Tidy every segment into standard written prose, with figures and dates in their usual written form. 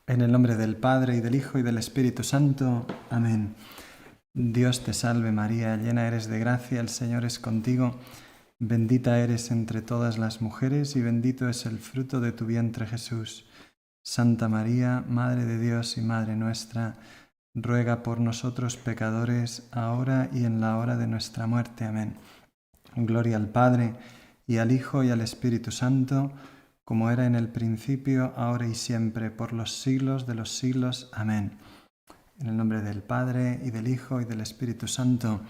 En el nombre del Padre, y del Hijo, y del Espíritu Santo. Amén. Dios te salve María, llena eres de gracia, el Señor es contigo. Bendita eres entre todas las mujeres, y bendito es el fruto de tu vientre Jesús. Santa María, Madre de Dios y Madre nuestra, ruega por nosotros pecadores, ahora y en la hora de nuestra muerte. Amén. Gloria al Padre, y al Hijo, y al Espíritu Santo, como era en el principio, ahora y siempre, por los siglos de los siglos. Amén. En el nombre del Padre, y del Hijo, y del Espíritu Santo.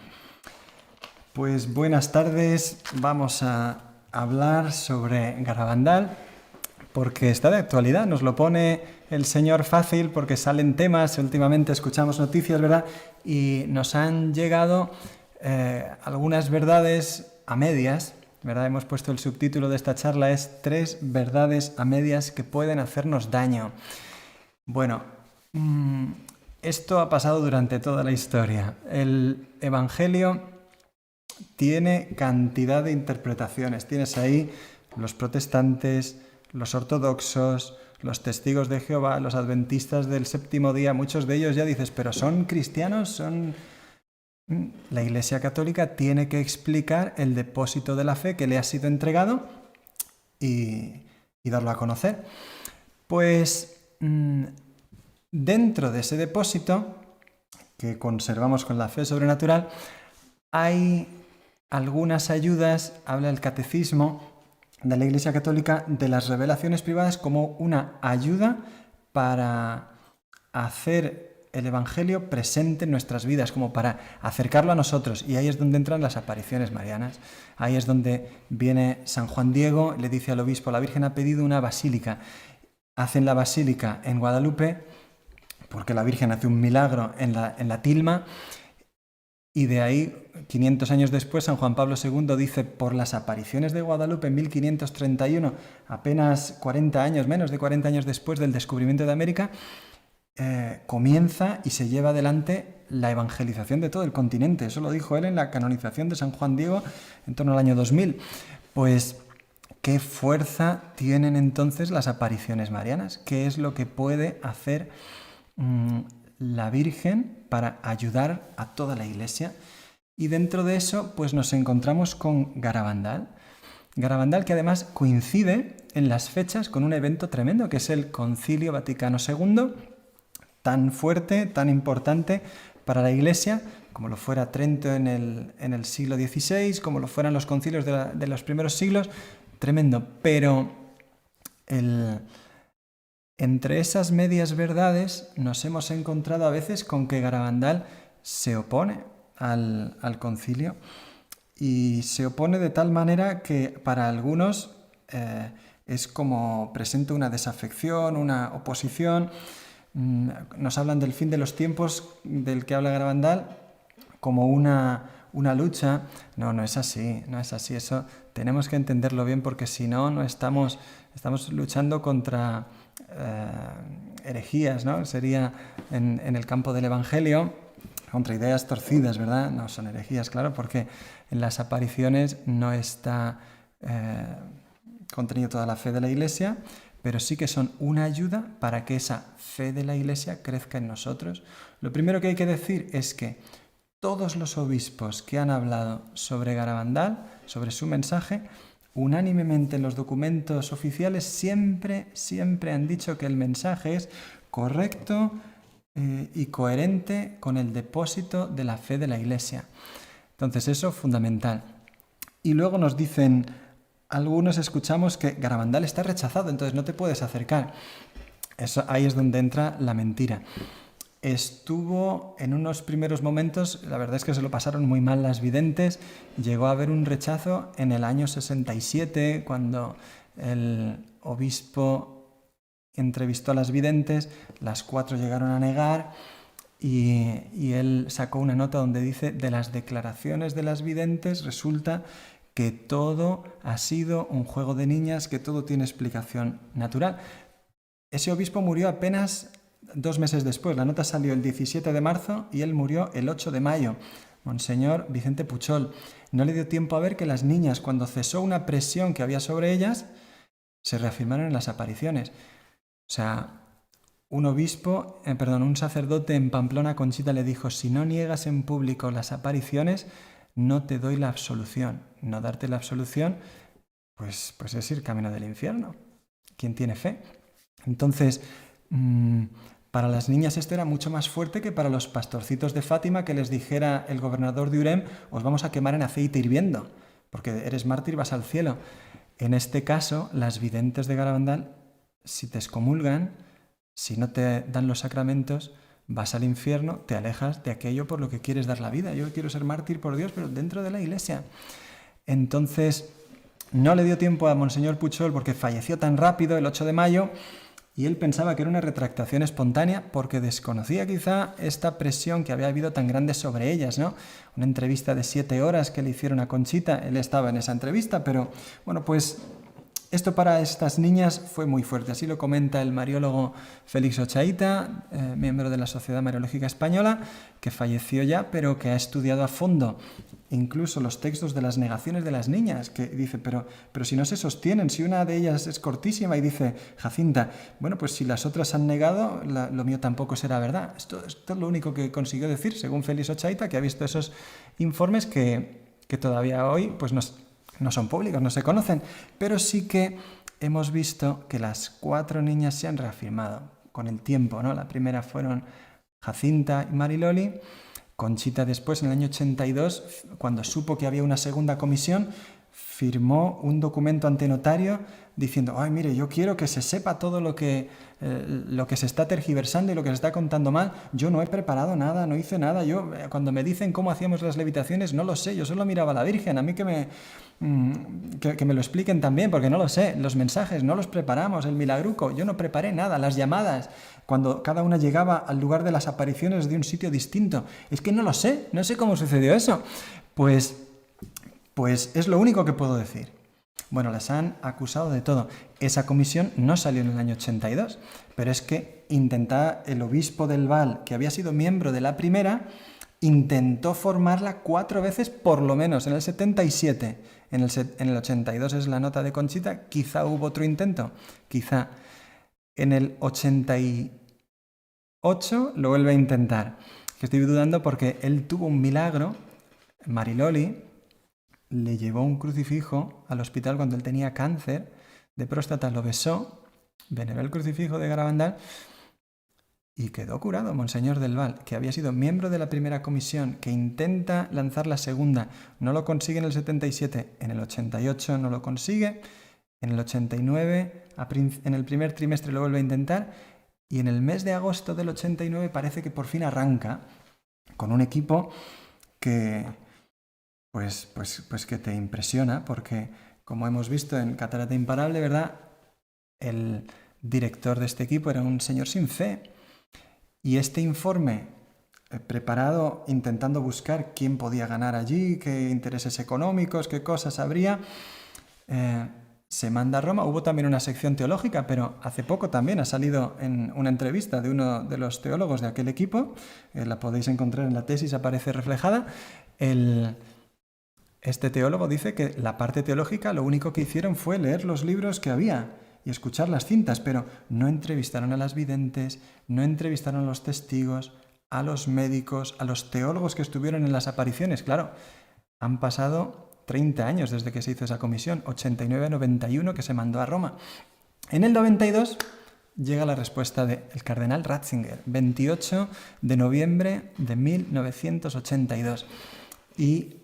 Pues buenas tardes, vamos a hablar sobre Garabandal, porque está de actualidad, nos lo pone el Señor fácil, porque salen temas, últimamente escuchamos noticias, ¿verdad? Y nos han llegado algunas verdades a medias, ¿verdad? Hemos puesto el subtítulo de esta charla, es 3 verdades a medias que pueden hacernos daño. Bueno, esto ha pasado durante toda la historia. El Evangelio tiene cantidad de interpretaciones. Tienes ahí los protestantes, los ortodoxos, los testigos de Jehová, los adventistas del séptimo día. Muchos de ellos ya dices, ¿pero son cristianos? ¿Son...? La Iglesia Católica tiene que explicar el depósito de la fe que le ha sido entregado y darlo a conocer. Pues dentro de ese depósito que conservamos con la fe sobrenatural hay algunas ayudas. Habla el Catecismo de la Iglesia Católica de las revelaciones privadas como una ayuda para hacer el Evangelio presente en nuestras vidas, como para acercarlo a nosotros. Y ahí es donde entran las apariciones marianas. Ahí es donde viene San Juan Diego, le dice al obispo, la Virgen ha pedido una basílica. Hacen la basílica en Guadalupe, porque la Virgen hace un milagro en la tilma, y de ahí, 500 años después, San Juan Pablo II dice, por las apariciones de Guadalupe en 1531, apenas 40 años, menos de 40 años después del descubrimiento de América, comienza y se lleva adelante la evangelización de todo el continente. Eso lo dijo él en la canonización de San Juan Diego en torno al año 2000. Pues, ¿qué fuerza tienen entonces las apariciones marianas? ¿Qué es lo que puede hacer la Virgen para ayudar a toda la Iglesia? Y dentro de eso, pues nos encontramos con Garabandal. Garabandal, que además coincide en las fechas con un evento tremendo, que es el Concilio Vaticano II, tan fuerte, tan importante para la Iglesia, como lo fuera Trento en el siglo XVI, como lo fueran los concilios de los primeros siglos, tremendo. Pero entre esas medias verdades nos hemos encontrado a veces con que Garabandal se opone al concilio, y se opone de tal manera que para algunos es como presenta una desafección, una oposición. Nos hablan del fin de los tiempos del que habla Garabandal como una lucha. No es así, no es así. Eso tenemos que entenderlo bien, porque si no estamos luchando contra herejías, ¿no? Sería en el campo del Evangelio, contra ideas torcidas, ¿verdad? No son herejías, claro, porque en las apariciones no está contenido toda la fe de la Iglesia, pero sí que son una ayuda para que esa fe de la Iglesia crezca en nosotros. Lo primero que hay que decir es que todos los obispos que han hablado sobre Garabandal, sobre su mensaje, unánimemente en los documentos oficiales siempre han dicho que el mensaje es correcto y coherente con el depósito de la fe de la Iglesia. Entonces eso es fundamental. Y luego nos dicen, algunos escuchamos que Garabandal está rechazado, entonces no te puedes acercar. Ahí es donde entra la mentira. Estuvo en unos primeros momentos, la verdad es que se lo pasaron muy mal las videntes. Llegó a haber un rechazo en el año 67, cuando el obispo entrevistó a las videntes, las 4 llegaron a negar, y él sacó una nota donde dice, de las declaraciones de las videntes resulta que todo ha sido un juego de niñas, que todo tiene explicación natural. Ese obispo murió apenas 2 meses después. La nota salió el 17 de marzo y él murió el 8 de mayo. Monseñor Vicente Puchol. No le dio tiempo a ver que las niñas, cuando cesó una presión que había sobre ellas, se reafirmaron en las apariciones. O sea, un sacerdote en Pamplona, a Conchita le dijo: si no niegas en público las apariciones, no te doy la absolución. No darte la absolución, pues es ir camino del infierno. ¿Quién tiene fe? Entonces, para las niñas esto era mucho más fuerte que para los pastorcitos de Fátima, que les dijera el gobernador de Urem: os vamos a quemar en aceite hirviendo, porque eres mártir, vas al cielo. En este caso, las videntes de Garabandal, si te excomulgan, si no te dan los sacramentos, vas al infierno, te alejas de aquello por lo que quieres dar la vida. Yo quiero ser mártir por Dios, pero dentro de la Iglesia. Entonces, no le dio tiempo a Monseñor Puchol porque falleció tan rápido el 8 de mayo y él pensaba que era una retractación espontánea porque desconocía quizá esta presión que había habido tan grande sobre ellas, ¿no? Una entrevista de 7 horas que le hicieron a Conchita, él estaba en esa entrevista, pero bueno, pues esto para estas niñas fue muy fuerte. Así lo comenta el mariólogo Félix Ochaíta, miembro de la Sociedad Mariológica Española, que falleció ya, pero que ha estudiado a fondo incluso los textos de las negaciones de las niñas, que dice, pero si no se sostienen, si una de ellas es cortísima, y dice Jacinta, bueno, pues si las otras han negado, lo mío tampoco será verdad. Esto es lo único que consiguió decir, según Félix Ochaíta, que ha visto esos informes que todavía hoy pues no son públicos, no se conocen, pero sí que hemos visto que las 4 niñas se han reafirmado con el tiempo, ¿no? La primera fueron Jacinta y Mariloli. Conchita después, en el año 82, cuando supo que había una segunda comisión, firmó un documento ante notario diciendo: ay, mire, yo quiero que se sepa todo lo que se está tergiversando y lo que se está contando mal. Yo no he preparado nada, no hice nada. Yo, cuando me dicen cómo hacíamos las levitaciones, no lo sé. Yo solo miraba a la Virgen. A mí que me lo expliquen también, porque no lo sé. Los mensajes no los preparamos, el milagruco. Yo no preparé nada. Las llamadas, cuando cada una llegaba al lugar de las apariciones de un sitio distinto. Es que no lo sé. No sé cómo sucedió eso. Pues es lo único que puedo decir. Bueno, las han acusado de todo. Esa comisión no salió en el año 82, pero es que el obispo del Val, que había sido miembro de la primera, intentó formarla 4 veces por lo menos, en el 77. En el 82 es la nota de Conchita, quizá hubo otro intento, quizá. En el 88 lo vuelve a intentar. Estoy dudando porque él tuvo un milagro. Mariloli le llevó un crucifijo al hospital cuando él tenía cáncer de próstata, lo besó, veneró el crucifijo de Garabandal y quedó curado. Monseñor del Val, que había sido miembro de la primera comisión, que intenta lanzar la segunda, no lo consigue en el 77, en el 88 no lo consigue, en el 89, en el primer trimestre lo vuelve a intentar, y en el mes de agosto del 89 parece que por fin arranca con un equipo que pues que te impresiona, porque como hemos visto en Catarata Imparable, ¿verdad? El director de este equipo era un señor sin fe. Y este informe, preparado intentando buscar quién podía ganar allí, qué intereses económicos, qué cosas habría, se manda a Roma. Hubo también una sección teológica, pero hace poco también ha salido en una entrevista de uno de los teólogos de aquel equipo, la podéis encontrar en la tesis, aparece reflejada. Este teólogo dice que la parte teológica lo único que hicieron fue leer los libros que había y escuchar las cintas, pero no entrevistaron a las videntes, no entrevistaron a los testigos, a los médicos, a los teólogos que estuvieron en las apariciones. Claro, han pasado 30 años desde que se hizo esa comisión, 89 a 91 que se mandó a Roma. En el 92 llega la respuesta del cardenal Ratzinger, 28 de noviembre de 1982. Y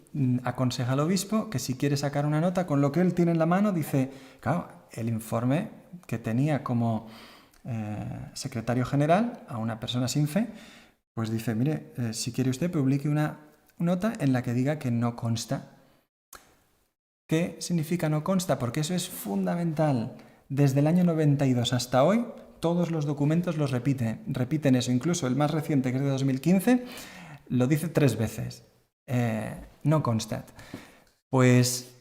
aconseja al obispo que si quiere sacar una nota con lo que él tiene en la mano, dice, claro, el informe que tenía como secretario general a una persona sin fe, pues dice, mire, si quiere usted publique una nota en la que diga que no consta. ¿Qué significa no consta? Porque eso es fundamental. Desde el año 92 hasta hoy, todos los documentos los repiten eso. Incluso el más reciente, que es de 2015, lo dice 3 veces. No constat. Pues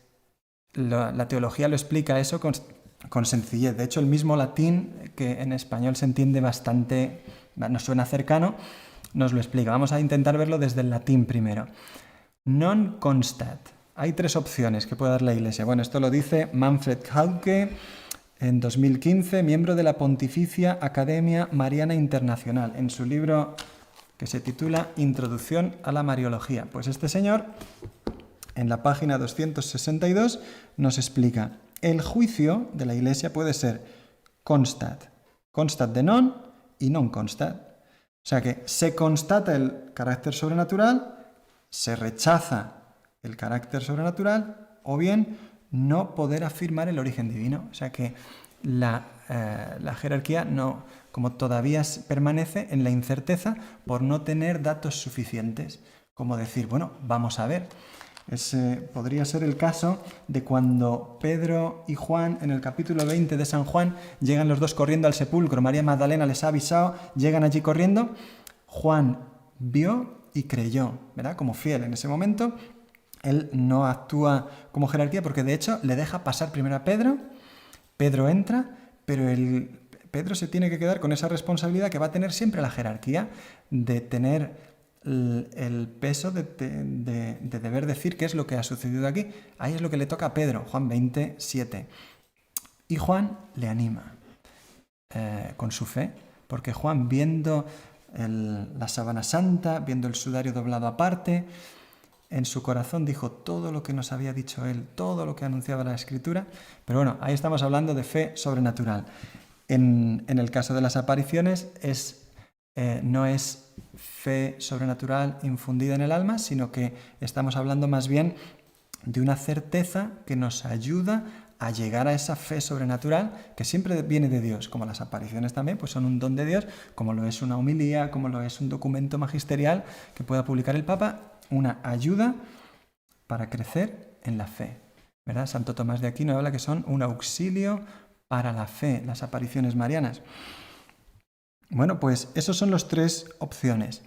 la teología lo explica eso con sencillez. De hecho, el mismo latín, que en español se entiende bastante, nos suena cercano, nos lo explica. Vamos a intentar verlo desde el latín primero. Non constat. Hay 3 opciones que puede dar la Iglesia. Bueno, esto lo dice Manfred Hauke, En 2015, miembro de la Pontificia Academia Mariana Internacional, en su libro que se titula Introducción a la Mariología. Pues este señor, en la página 262, nos explica: el juicio de la Iglesia puede ser constat de non y non constat. O sea que se constata el carácter sobrenatural, se rechaza el carácter sobrenatural, o bien no poder afirmar el origen divino. O sea que la jerarquía no, como todavía permanece en la incerteza por no tener datos suficientes, como decir, bueno, vamos a ver. Podría ser el caso de cuando Pedro y Juan, en el capítulo 20 de San Juan, llegan los dos corriendo al sepulcro. María Magdalena les ha avisado, llegan allí corriendo. Juan vio y creyó, ¿verdad? Como fiel en ese momento. Él no actúa como jerarquía porque de hecho le deja pasar primero a Pedro. Pedro entra, pero Pedro se tiene que quedar con esa responsabilidad que va a tener siempre la jerarquía de tener el peso de deber decir qué es lo que ha sucedido aquí. Ahí es lo que le toca a Pedro, Juan 27. Y Juan le anima con su fe, porque Juan, viendo la sábana santa, viendo el sudario doblado aparte, en su corazón dijo todo lo que nos había dicho él, todo lo que anunciaba la Escritura. Pero bueno, ahí estamos hablando de fe sobrenatural. En el caso de las apariciones no es fe sobrenatural infundida en el alma, sino que estamos hablando más bien de una certeza que nos ayuda a llegar a esa fe sobrenatural que siempre viene de Dios, como las apariciones también, pues son un don de Dios, como lo es una homilía, como lo es un documento magisterial que pueda publicar el Papa, una ayuda para crecer en la fe, ¿verdad? Santo Tomás de Aquino habla que son un auxilio para la fe, las apariciones marianas. Bueno, pues esos son las tres opciones.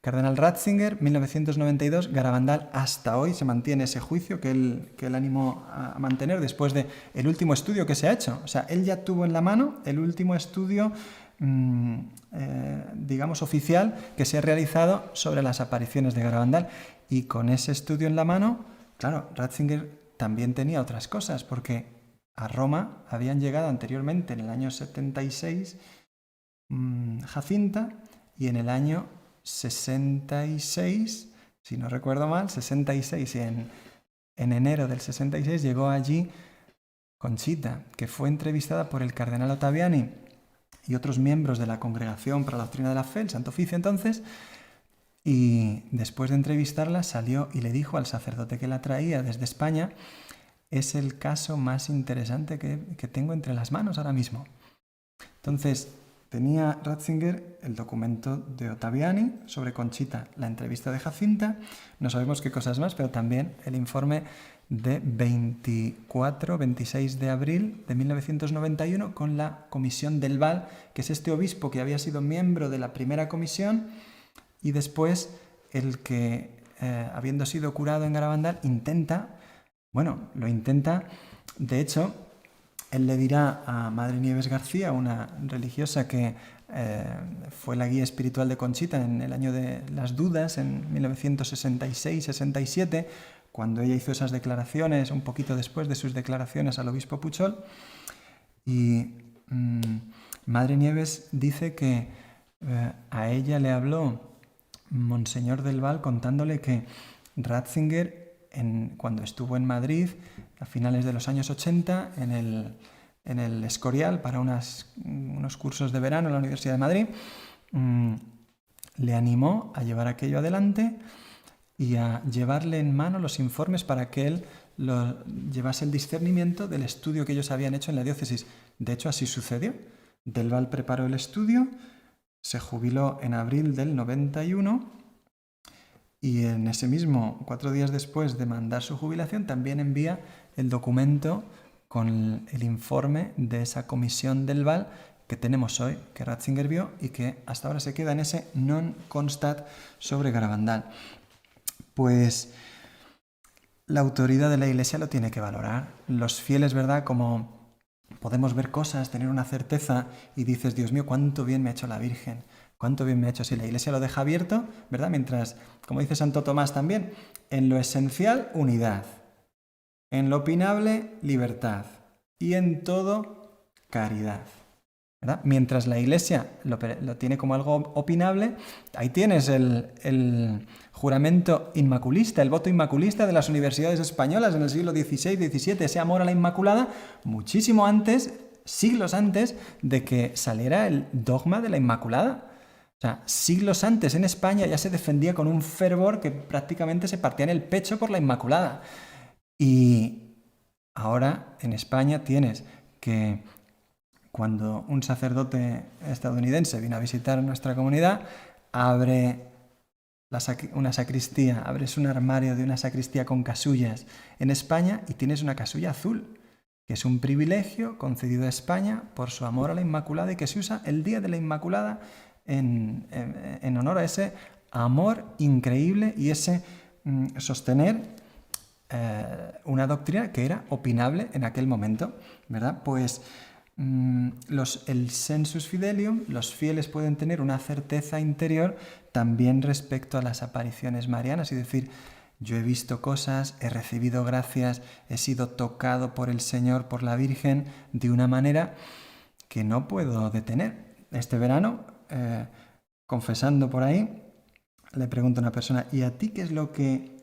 Cardenal Ratzinger, 1992, Garabandal, hasta hoy se mantiene ese juicio que él animó a mantener después del último estudio que se ha hecho. O sea, él ya tuvo en la mano el último estudio, digamos, oficial que se ha realizado sobre las apariciones de Garabandal. Y con ese estudio en la mano, claro, Ratzinger también tenía otras cosas, porque a Roma habían llegado anteriormente, en el año 76, Jacinta, y en el año 66, si no recuerdo mal, 66, y en enero del 66 llegó allí Conchita, que fue entrevistada por el cardenal Ottaviani y otros miembros de la Congregación para la Doctrina de la Fe, el Santo Oficio entonces, y después de entrevistarla salió y le dijo al sacerdote que la traía desde España: es el caso más interesante que tengo entre las manos ahora mismo. Entonces, tenía Ratzinger el documento de Ottaviani sobre Conchita, la entrevista de Jacinta, no sabemos qué cosas más, pero también el informe de 26 de abril de 1991 con la Comisión del Val, que es este obispo que había sido miembro de la primera comisión y después el que, habiendo sido curado en Garabandal, lo intenta, de hecho, él le dirá a Madre Nieves García, una religiosa que fue la guía espiritual de Conchita en el año de las dudas, en 1966-67, cuando ella hizo esas declaraciones, un poquito después de sus declaraciones al obispo Puchol. Y Madre Nieves dice que a ella le habló Monseñor del Val contándole que Ratzinger, cuando estuvo en Madrid a finales de los años 80 en el Escorial para unos cursos de verano en la Universidad de Madrid, le animó a llevar aquello adelante y a llevarle en mano los informes para que él llevase el discernimiento del estudio que ellos habían hecho en la diócesis. De hecho, así sucedió. Del Val preparó el estudio, se jubiló en abril del 91 y en ese mismo, 4 días después de mandar su jubilación, también envía el documento con el informe de esa comisión del Val que tenemos hoy, que Ratzinger vio y que hasta ahora se queda en ese non constat sobre Garabandal. Pues la autoridad de la Iglesia lo tiene que valorar. Los fieles, ¿verdad? Como podemos ver cosas, tener una certeza y dices, Dios mío, cuánto bien me ha hecho la Virgen. Cuánto bien me ha hecho. Si la Iglesia lo deja abierto, ¿verdad? Mientras, como dice Santo Tomás también, en lo esencial, unidad. En lo opinable, libertad. y en todo caridad. ¿Verdad? Mientras la Iglesia lo tiene como algo opinable, ahí tienes el juramento inmaculista, el voto inmaculista de las universidades españolas en el siglo XVI-XVII, ese amor a la Inmaculada, muchísimo antes, siglos antes de que saliera el dogma de la Inmaculada. O sea, siglos antes en España ya se defendía con un fervor que prácticamente se partía en el pecho por la Inmaculada. Y ahora en España tienes que cuando un sacerdote estadounidense viene a visitar nuestra comunidad, abre una sacristía, abres un armario de una sacristía con casullas en España y tienes una casulla azul, que es un privilegio concedido a España por su amor a la Inmaculada y que se usa el Día de la Inmaculada en honor a ese amor increíble y ese sostener una doctrina que era opinable en aquel momento, ¿verdad? Pues el sensus fidelium, los fieles pueden tener una certeza interior también respecto a las apariciones marianas y decir, yo he visto cosas, he recibido gracias, he sido tocado por el Señor, por la Virgen, de una manera que no puedo detener. Este verano, confesando por ahí, le pregunto a una persona, ¿y a ti qué es lo que,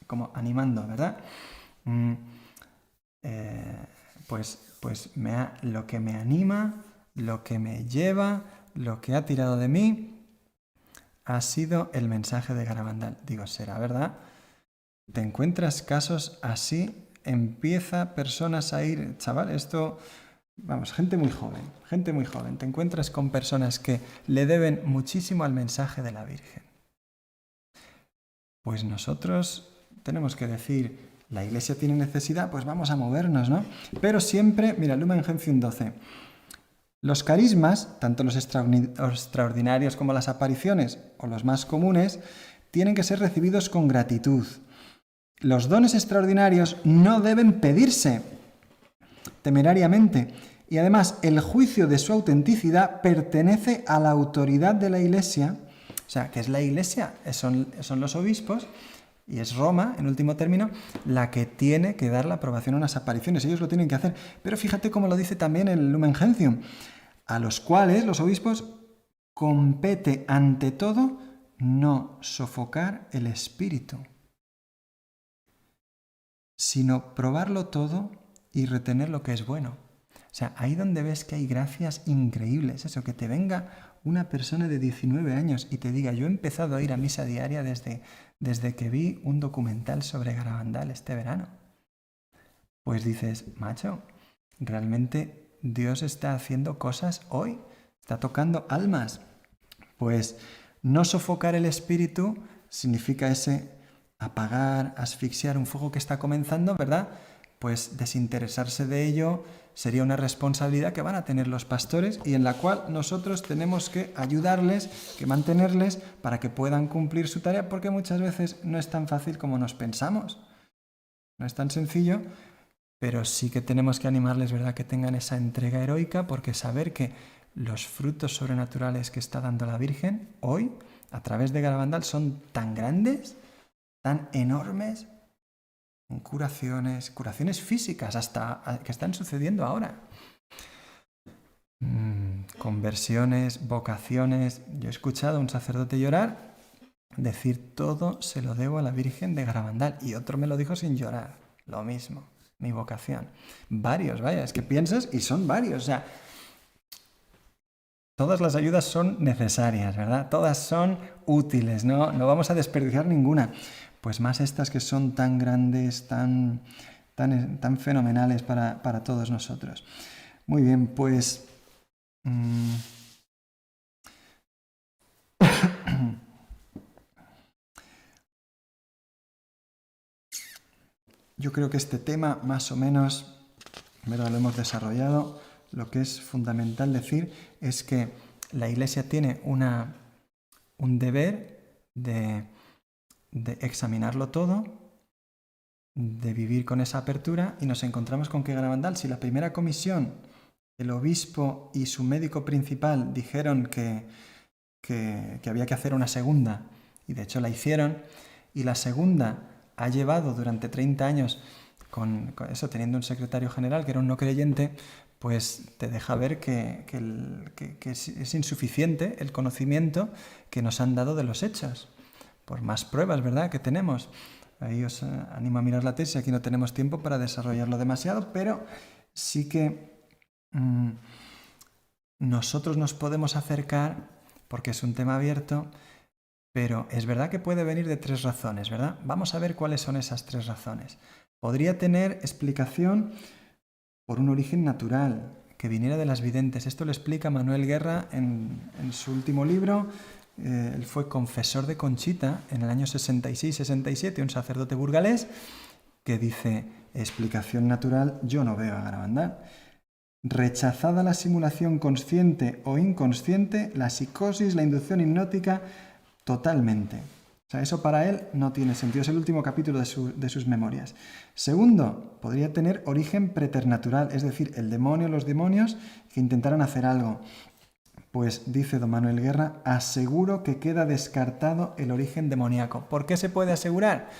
como animando, ¿verdad? Pues lo que me anima, lo que me lleva, lo que ha tirado de mí, ha sido el mensaje de Garabandal. Digo, ¿será verdad? ¿Te encuentras casos así? Empieza personas a ir, chaval, esto, vamos, gente muy joven. Te encuentras con personas que le deben muchísimo al mensaje de la Virgen. Pues nosotros tenemos que decir, la Iglesia tiene necesidad, pues vamos a movernos, ¿no? Pero siempre, mira, Lumen Gentium 12. Los carismas, tanto los extraordinarios como las apariciones, o los más comunes, tienen que ser recibidos con gratitud. Los dones extraordinarios no deben pedirse temerariamente. Y además, el juicio de su autenticidad pertenece a la autoridad de la Iglesia. O sea, que es la Iglesia, son los obispos, y es Roma, en último término, la que tiene que dar la aprobación a unas apariciones. Ellos lo tienen que hacer. Pero fíjate cómo lo dice también el Lumen Gentium, a los cuales los obispos compete ante todo no sofocar el espíritu, sino probarlo todo y retener lo que es bueno. O sea, ahí donde ves que hay gracias increíbles, eso, que te venga una persona de 19 años y te diga, yo he empezado a ir a misa diaria desde que vi un documental sobre Garabandal este verano. Pues dices, macho, realmente Dios está haciendo cosas hoy, está tocando almas. Pues no sofocar el espíritu significa ese apagar, asfixiar un fuego que está comenzando, ¿verdad? Pues desinteresarse de ello sería una responsabilidad que van a tener los pastores y en la cual nosotros tenemos que ayudarles, que mantenerles para que puedan cumplir su tarea, porque muchas veces no es tan fácil como nos pensamos. No es tan sencillo, pero sí que tenemos que animarles, ¿verdad?, que tengan esa entrega heroica, porque saber que los frutos sobrenaturales que está dando la Virgen hoy, a través de Garabandal, son tan grandes, tan enormes, curaciones físicas hasta que están sucediendo ahora. Conversiones, vocaciones. Yo he escuchado a un sacerdote llorar, decir todo se lo debo a la Virgen de Garabandal, y otro me lo dijo sin llorar, lo mismo, mi vocación. Varios, vaya, es que piensas y son varios, o sea, todas las ayudas son necesarias, ¿verdad? Todas son útiles, no vamos a desperdiciar ninguna. Pues más estas que son tan grandes, tan fenomenales para todos nosotros. Muy bien, pues yo creo que este tema más o menos, ¿verdad?, lo hemos desarrollado. Lo que es fundamental decir es que la Iglesia tiene un deber de examinarlo todo, de vivir con esa apertura, y nos encontramos con que Garabandal, si la primera comisión, el obispo y su médico principal dijeron que había que hacer una segunda, y de hecho la hicieron, y la segunda ha llevado durante 30 años con eso, teniendo un secretario general que era un no creyente, pues te deja ver que es insuficiente el conocimiento que nos han dado de los hechos. Por más pruebas, ¿verdad?, que tenemos. Ahí os animo a mirar la tesis, aquí no tenemos tiempo para desarrollarlo demasiado, pero sí que nosotros nos podemos acercar, porque es un tema abierto, pero es verdad que puede venir de 3 razones, ¿verdad? Vamos a ver cuáles son esas 3 razones. Podría tener explicación por un origen natural, que viniera de las videntes. Esto lo explica Manuel Guerra en su último libro. Él fue confesor de Conchita en el año 66-67, un sacerdote burgalés, que dice, explicación natural, yo no veo a Garabandal. Rechazada la simulación consciente o inconsciente, la psicosis, la inducción hipnótica, totalmente. O sea, eso para él no tiene sentido. Es el último capítulo de sus memorias. Segundo, podría tener origen preternatural, es decir, el demonio, los demonios que intentaran hacer algo. Pues dice don Manuel Guerra, aseguro que queda descartado el origen demoníaco. ¿Por qué se puede asegurar?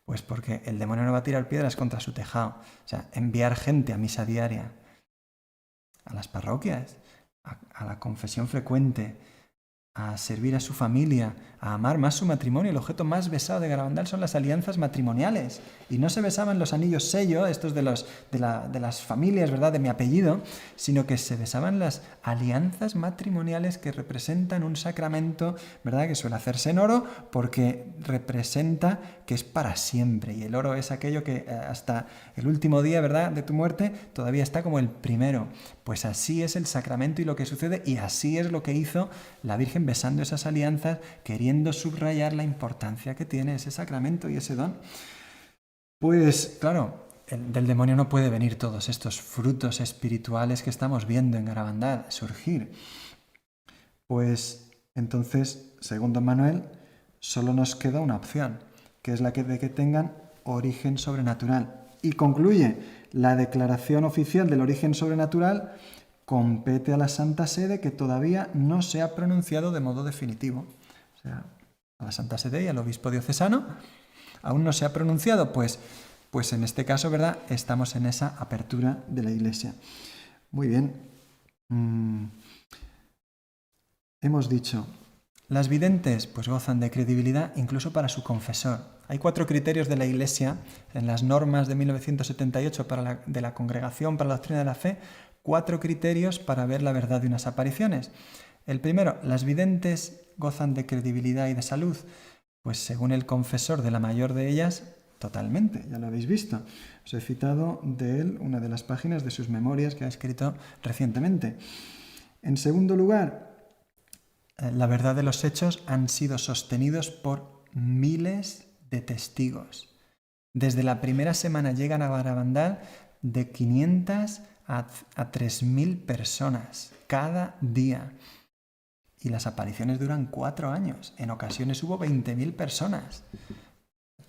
Pues porque el demonio no va a tirar piedras contra su tejado. O sea, enviar gente a misa diaria, a las parroquias, a la confesión frecuente, a servir a su familia, a amar más su matrimonio. El objeto más besado de Garabandal son las alianzas matrimoniales. Y no se besaban los anillos sello, estos de las familias, ¿verdad?, de mi apellido, sino que se besaban las alianzas matrimoniales que representan un sacramento, ¿verdad?, que suele hacerse en oro porque representa que es para siempre. Y el oro es aquello que hasta el último día, ¿verdad?, de tu muerte todavía está como el primero. Pues así es el sacramento y lo que sucede, y así es lo que hizo la Virgen besando esas alianzas, queriendo subrayar la importancia que tiene ese sacramento y ese don. Pues claro, del demonio no puede venir todos estos frutos espirituales que estamos viendo en Garabandal surgir. Pues entonces, según don Manuel, solo nos queda una opción, que es la de que tengan origen sobrenatural. Y concluye, la declaración oficial del origen sobrenatural compete a la Santa Sede, que todavía no se ha pronunciado de modo definitivo. O sea, a la Santa Sede y al obispo diocesano aún no se ha pronunciado, pues en este caso, ¿verdad?, estamos en esa apertura de la Iglesia. Muy bien. Hemos dicho, las videntes pues gozan de credibilidad incluso para su confesor. Hay 4 criterios de la Iglesia en las normas de 1978 de la Congregación para la Doctrina de la Fe, 4 criterios para ver la verdad de unas apariciones. El primero, las videntes gozan de credibilidad y de salud. Pues según el confesor de la mayor de ellas, totalmente, ya lo habéis visto. Os he citado de él una de las páginas de sus memorias que ha escrito recientemente. En segundo lugar, la verdad de los hechos han sido sostenidos por miles de testigos. Desde la primera semana llegan a Garabandal de 500 a 3.000 personas cada día. Y las apariciones duran 4 años. En ocasiones hubo 20.000 personas.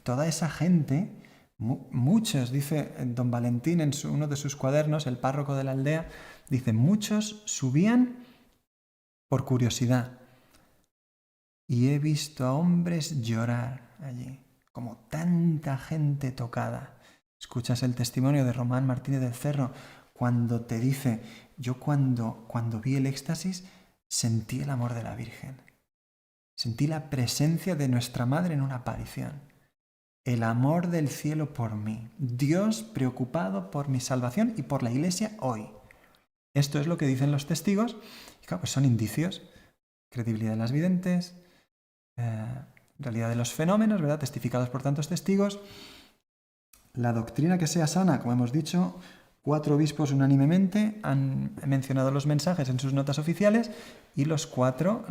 Toda esa gente, muchos, dice don Valentín en uno de sus cuadernos, el párroco de la aldea, dice, muchos subían por curiosidad. Y he visto a hombres llorar allí, como tanta gente tocada. Escuchas el testimonio de Román Martínez del Cerro cuando te dice, yo cuando vi el éxtasis sentí el amor de la Virgen. Sentí la presencia de nuestra Madre en una aparición. El amor del cielo por mí. Dios preocupado por mi salvación y por la Iglesia hoy. Esto es lo que dicen los testigos. Y claro, pues son indicios. Credibilidad de las videntes, realidad de los fenómenos, ¿verdad?, testificados por tantos testigos. La doctrina que sea sana, como hemos dicho, 4 obispos unánimemente han mencionado los mensajes en sus notas oficiales y los 4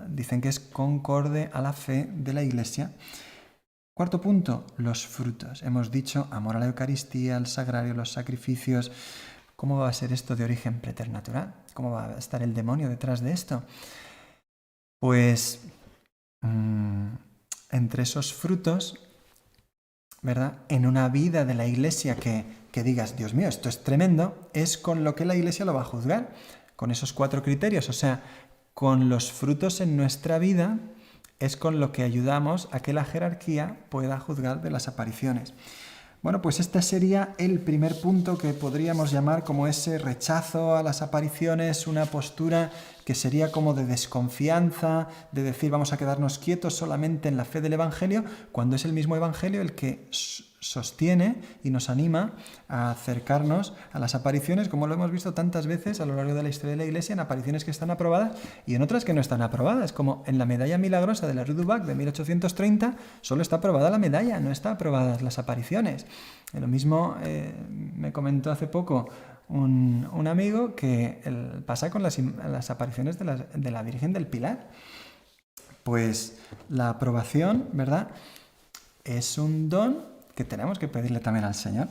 dicen que es concorde a la fe de la Iglesia. Cuarto punto, los frutos. Hemos dicho amor a la Eucaristía, al sagrario, los sacrificios. ¿Cómo va a ser esto de origen preternatural? ¿Cómo va a estar el demonio detrás de esto? Pues entre esos frutos, ¿verdad?, en una vida de la Iglesia que digas, Dios mío, esto es tremendo, es con lo que la Iglesia lo va a juzgar, con esos 4 criterios, o sea, con los frutos en nuestra vida es con lo que ayudamos a que la jerarquía pueda juzgar de las apariciones. Bueno, pues este sería el primer punto que podríamos llamar como ese rechazo a las apariciones, una postura que sería como de desconfianza, de decir vamos a quedarnos quietos solamente en la fe del Evangelio, cuando es el mismo Evangelio el que sostiene y nos anima a acercarnos a las apariciones, como lo hemos visto tantas veces a lo largo de la historia de la Iglesia, en apariciones que están aprobadas y en otras que no están aprobadas, como en la medalla milagrosa de la Rue du Bac de 1830, solo está aprobada la medalla, no está aprobadas las apariciones. Lo mismo me comentó hace poco un amigo que pasa con las apariciones de la Virgen del Pilar. Pues la aprobación, ¿verdad?, es un don que tenemos que pedirle también al Señor.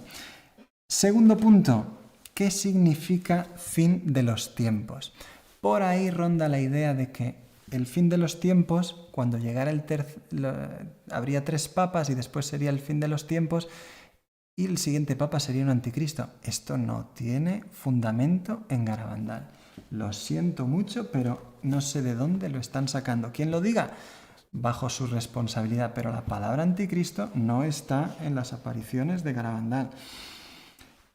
Segundo punto, ¿qué significa fin de los tiempos? Por ahí ronda la idea de que el fin de los tiempos, cuando llegara habría 3 papas y después sería el fin de los tiempos y el siguiente papa sería un anticristo. Esto no tiene fundamento en Garabandal. Lo siento mucho, pero no sé de dónde lo están sacando. ¿Quién lo diga? Bajo su responsabilidad, pero la palabra anticristo no está en las apariciones de Garabandal.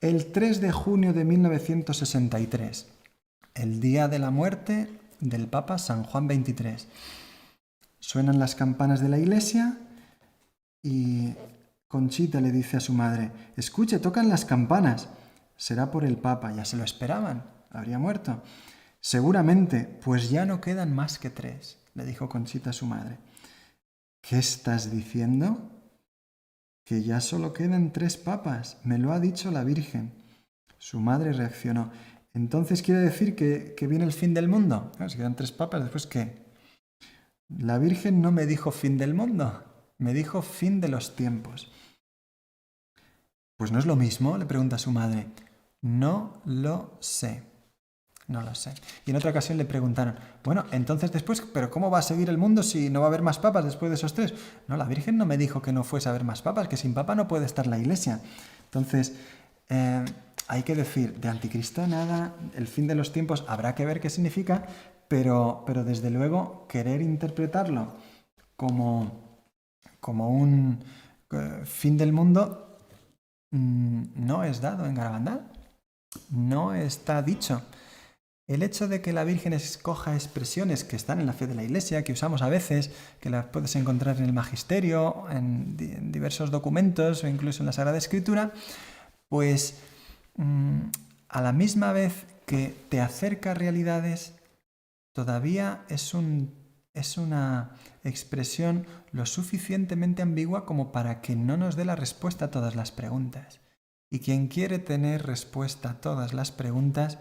El 3 de junio de 1963, el día de la muerte del Papa San Juan XXIII, suenan las campanas de la iglesia y Conchita le dice a su madre: escuche, tocan las campanas. Será por el Papa, ya se lo esperaban, habría muerto. Seguramente, pues ya no quedan más que 3, le dijo Conchita a su madre. ¿Qué estás diciendo? Que ya solo quedan 3 papas, me lo ha dicho la Virgen. Su madre reaccionó: ¿entonces quiere decir que viene el fin del mundo? Claro, si quedan 3 papas, ¿después qué? La Virgen no me dijo fin del mundo, me dijo fin de los tiempos. Pues no es lo mismo, le pregunta a su madre. No lo sé. No lo sé. Y en otra ocasión le preguntaron, bueno, entonces después, ¿pero cómo va a seguir el mundo si no va a haber más papas después de esos 3? No, la Virgen no me dijo que no fuese a haber más papas, que sin papa no puede estar la iglesia. Entonces, hay que decir, de anticristo nada, el fin de los tiempos habrá que ver qué significa, pero desde luego querer interpretarlo como un fin del mundo no es dado en Garabandal, no está dicho. El hecho de que la Virgen escoja expresiones que están en la fe de la Iglesia, que usamos a veces, que las puedes encontrar en el Magisterio, en diversos documentos o incluso en la Sagrada Escritura, pues a la misma vez que te acerca a realidades, todavía es una expresión lo suficientemente ambigua como para que no nos dé la respuesta a todas las preguntas. Y quien quiere tener respuesta a todas las preguntas,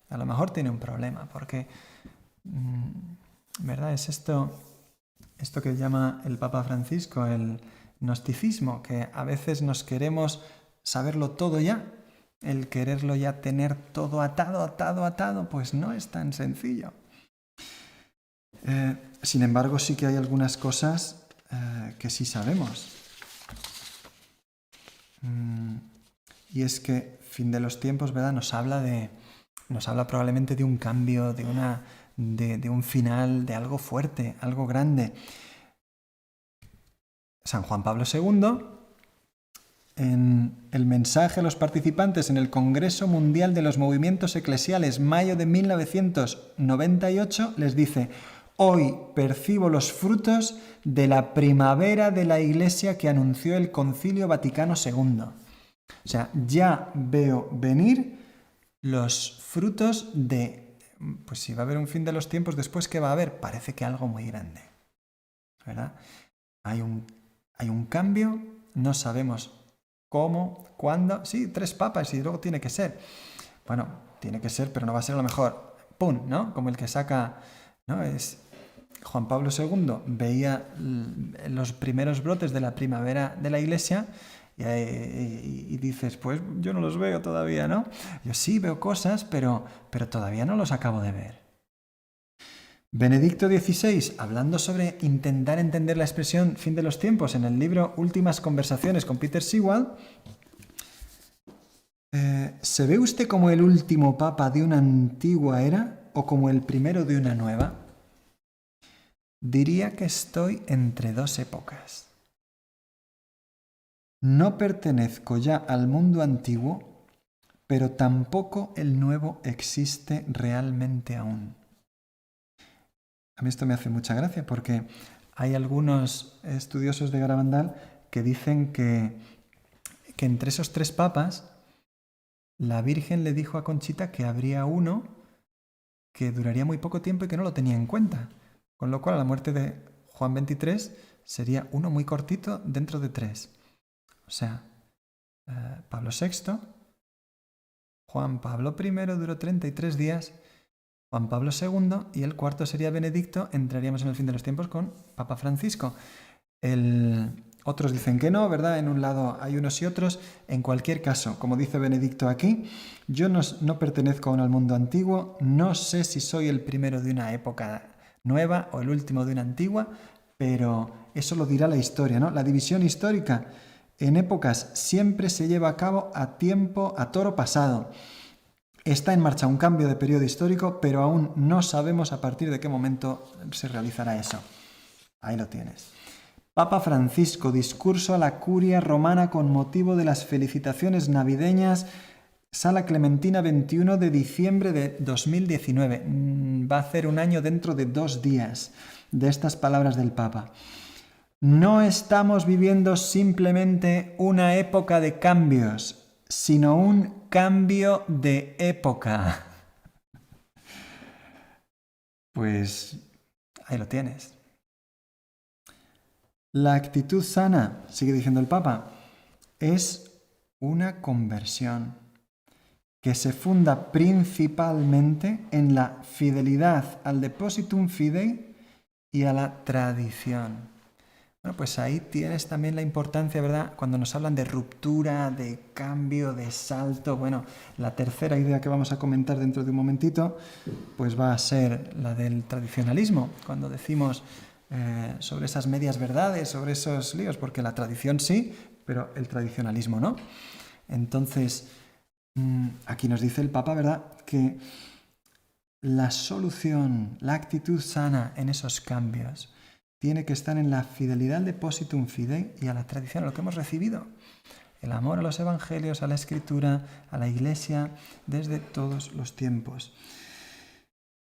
a lo mejor tiene un problema, porque, ¿verdad? Es esto que llama el Papa Francisco el gnosticismo, que a veces nos queremos saberlo todo ya, el quererlo ya tener todo atado, pues no es tan sencillo. Sin embargo, sí que hay algunas cosas que sí sabemos. Y es que fin de los tiempos, ¿verdad? Nos habla probablemente de un cambio, de un final, de algo fuerte, algo grande. San Juan Pablo II, en el mensaje a los participantes en el Congreso Mundial de los Movimientos Eclesiales, mayo de 1998, les dice: hoy percibo los frutos de la primavera de la Iglesia que anunció el Concilio Vaticano II. O sea, ya veo venir los frutos de, pues si va a haber un fin de los tiempos, después ¿qué va a haber? Parece que algo muy grande, ¿verdad? Hay un cambio, no sabemos cómo, cuándo. Sí, 3 papas y luego tiene que ser. Bueno, tiene que ser, pero no va a ser a lo mejor, ¡pum!, ¿no? Como el que saca, ¿no? Es Juan Pablo II veía los primeros brotes de la primavera de la Iglesia y dices, pues yo no los veo todavía, ¿no? Yo sí veo cosas, pero todavía no los acabo de ver. Benedicto XVI, hablando sobre intentar entender la expresión fin de los tiempos en el libro Últimas conversaciones con Peter Sewell, ¿se ve usted como el último papa de una antigua era o como el primero de una nueva? Diría que estoy entre 2 épocas. no pertenezco ya al mundo antiguo, pero tampoco el nuevo existe realmente aún. A mí esto me hace mucha gracia porque hay algunos estudiosos de Garabandal que dicen que entre esos 3 papas, la Virgen le dijo a Conchita que habría uno que duraría muy poco tiempo y que no lo tenía en cuenta. Con lo cual, a la muerte de Juan XXIII sería uno muy cortito dentro de 3. O sea, Pablo VI, Juan Pablo I duró 33 días, Juan Pablo II y el cuarto sería Benedicto, entraríamos en el fin de los tiempos con Papa Francisco. Otros dicen que no, ¿verdad? En un lado hay unos y otros. En cualquier caso, como dice Benedicto aquí, yo no pertenezco aún al mundo antiguo, no sé si soy el primero de una época nueva o el último de una antigua, pero eso lo dirá la historia, ¿no? La división histórica en épocas siempre se lleva a cabo a tiempo, a toro pasado. Está en marcha un cambio de periodo histórico, pero aún no sabemos a partir de qué momento se realizará eso. Ahí lo tienes. Papa Francisco, discurso a la curia romana con motivo de las felicitaciones navideñas, Sala Clementina, 21 de diciembre de 2019. Va a hacer un año dentro de 2 días de estas palabras del Papa. No estamos viviendo simplemente una época de cambios, sino un cambio de época. Pues ahí lo tienes. La actitud sana, sigue diciendo el Papa, es una conversión que se funda principalmente en la fidelidad al depositum fidei y a la tradición. Bueno, pues ahí tienes también la importancia, ¿verdad? Cuando nos hablan de ruptura, de cambio, de salto. Bueno, la tercera idea que vamos a comentar dentro de un momentito, pues va a ser la del tradicionalismo. Cuando decimos sobre esas medias verdades, sobre esos líos, porque la tradición sí, pero el tradicionalismo no. Entonces, aquí nos dice el Papa, ¿verdad?, que la solución, la actitud sana en esos cambios tiene que estar en la fidelidad al depositum fidei y a la tradición, a lo que hemos recibido. El amor a los evangelios, a la escritura, a la iglesia, desde todos los tiempos.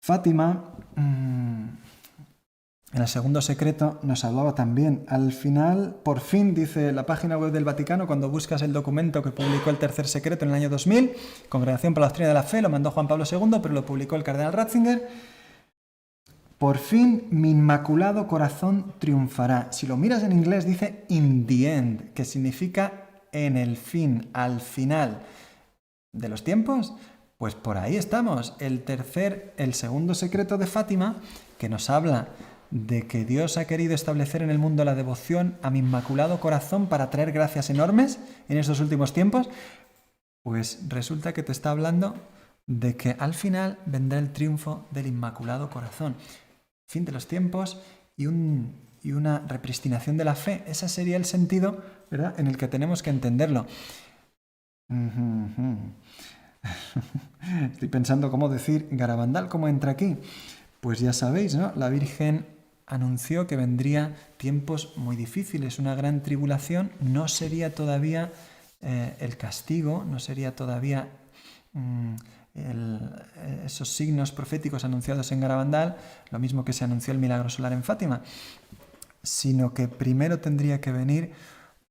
Fátima, en el segundo secreto, nos hablaba también. Al final, por fin, dice la página web del Vaticano, cuando buscas el documento que publicó el tercer secreto en el año 2000, Congregación para la Doctrina de la Fe, lo mandó Juan Pablo II, pero lo publicó el cardenal Ratzinger. Por fin mi inmaculado corazón triunfará. Si lo miras en inglés dice in the end, que significa en el fin, al final de los tiempos. Pues por ahí estamos. El segundo secreto de Fátima, que nos habla de que Dios ha querido establecer en el mundo la devoción a mi inmaculado corazón para traer gracias enormes en estos últimos tiempos, pues resulta que te está hablando de que al final vendrá el triunfo del inmaculado corazón. Fin de los tiempos y una repristinación de la fe. Ese sería el sentido, ¿verdad?, en el que tenemos que entenderlo. Estoy pensando cómo decir Garabandal, cómo entra aquí. Pues ya sabéis, ¿no? La Virgen anunció que vendría tiempos muy difíciles, una gran tribulación. No sería todavía el castigo, no sería todavía esos signos proféticos anunciados en Garabandal, lo mismo que se anunció el milagro solar en Fátima, sino que primero tendría que venir